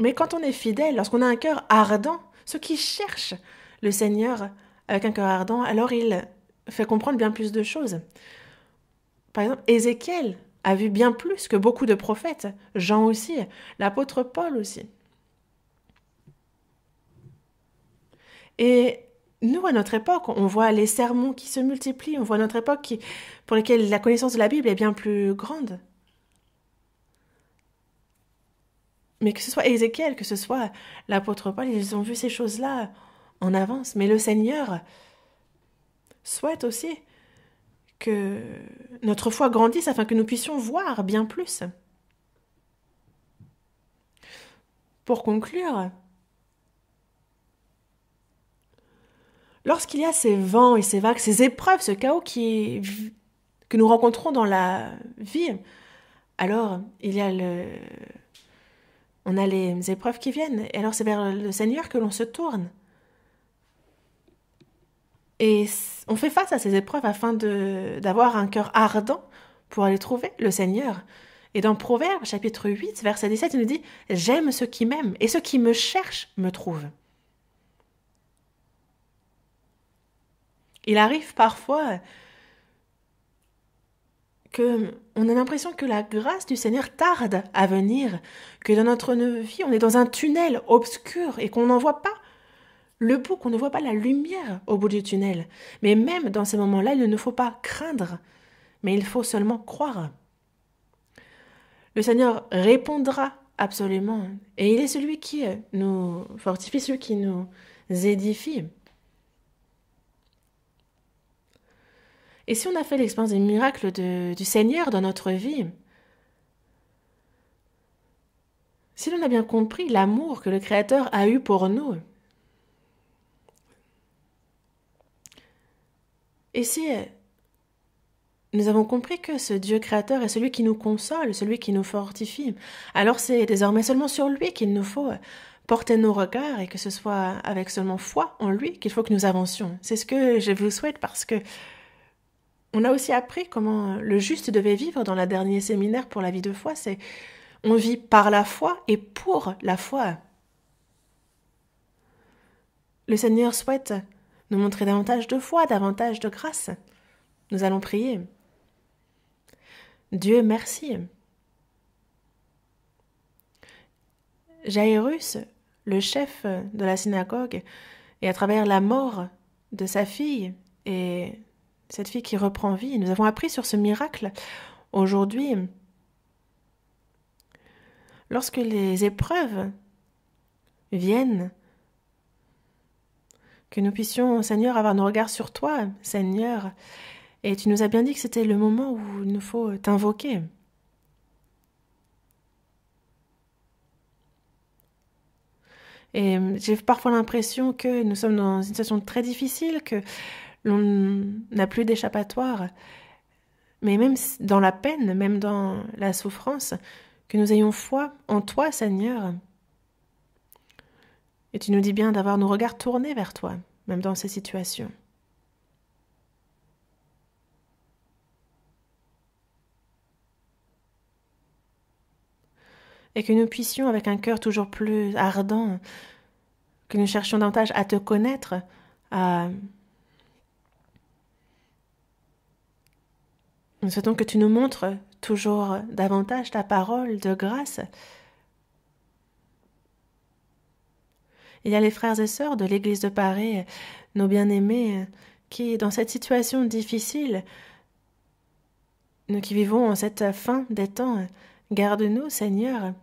Mais quand on est fidèle, lorsqu'on a un cœur ardent, ceux qui cherchent le Seigneur avec un cœur ardent, alors il fait comprendre bien plus de choses. Par exemple, Ézéchiel a vu bien plus que beaucoup de prophètes, Jean aussi, l'apôtre Paul aussi. Et nous, à notre époque, on voit les sermons qui se multiplient, on voit notre époque pour laquelle la connaissance de la Bible est bien plus grande. Mais que ce soit Ézéchiel, que ce soit l'apôtre Paul, ils ont vu ces choses-là en avance. Mais le Seigneur souhaite aussi que notre foi grandisse afin que nous puissions voir bien plus. Pour conclure, lorsqu'il y a ces vents et ces vagues, ces épreuves, ce chaos que nous rencontrons dans la vie, alors on a les épreuves qui viennent. Et alors c'est vers le Seigneur que l'on se tourne. Et on fait face à ces épreuves afin d'avoir un cœur ardent pour aller trouver le Seigneur. Et dans Proverbes, chapitre 8, verset 17, il nous dit « J'aime ceux qui m'aiment, et ceux qui me cherchent me trouvent. » Il arrive parfois que on a l'impression que la grâce du Seigneur tarde à venir, que dans notre vie, on est dans un tunnel obscur et qu'on n'en voit pas le bout, qu'on ne voit pas la lumière au bout du tunnel. Mais même dans ces moments-là, il ne nous faut pas craindre, mais il faut seulement croire. Le Seigneur répondra absolument, et il est celui qui nous fortifie, celui qui nous édifie. Et si on a fait l'expérience des miracles du Seigneur dans notre vie, si l'on a bien compris l'amour que le Créateur a eu pour nous, et si nous avons compris que ce Dieu créateur est celui qui nous console, celui qui nous fortifie, alors c'est désormais seulement sur lui qu'il nous faut porter nos regards et que ce soit avec seulement foi en lui qu'il faut que nous avancions. C'est ce que je vous souhaite parce que on a aussi appris comment le juste devait vivre dans le dernier séminaire pour la vie de foi. C'est on vit par la foi et pour la foi. Le Seigneur souhaite nous montrer davantage de foi, davantage de grâce. Nous allons prier. Dieu merci. Jairus, le chef de la synagogue, et à travers la mort de sa fille et cette fille qui reprend vie, nous avons appris sur ce miracle aujourd'hui. Lorsque les épreuves viennent, que nous puissions, Seigneur, avoir nos regards sur toi, Seigneur. Et tu nous as bien dit que c'était le moment où il nous faut t'invoquer. Et j'ai parfois l'impression que nous sommes dans une situation très difficile, que l'on n'a plus d'échappatoire. Mais même dans la peine, même dans la souffrance, que nous ayons foi en toi, Seigneur. Et tu nous dis bien d'avoir nos regards tournés vers toi, même dans ces situations. Et que nous puissions, avec un cœur toujours plus ardent, que nous cherchions davantage à te connaître, Nous souhaitons que tu nous montres toujours davantage ta parole de grâce. Il y a les frères et sœurs de l'Église de Paris, nos bien-aimés, qui, dans cette situation difficile, nous qui vivons en cette fin des temps, garde-nous, Seigneur.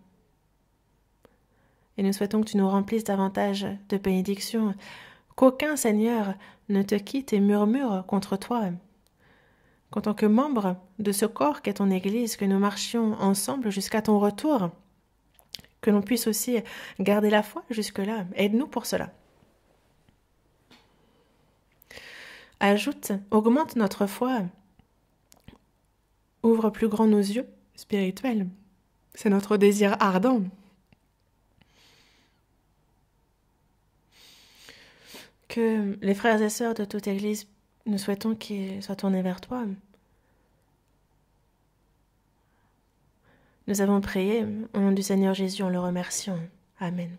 Et nous souhaitons que tu nous remplisses davantage de bénédictions, qu'aucun, Seigneur, ne te quitte et murmure contre toi. Qu'en tant que membre de ce corps qu'est ton Église, que nous marchions ensemble jusqu'à ton retour, que l'on puisse aussi garder la foi jusque-là. Aide-nous pour cela. Augmente notre foi, ouvre plus grand nos yeux spirituels. C'est notre désir ardent. Que les frères et sœurs de toute Église, nous souhaitons qu'ils soient tournés vers toi. Nous avons prié au nom du Seigneur Jésus en le remerciant. Amen.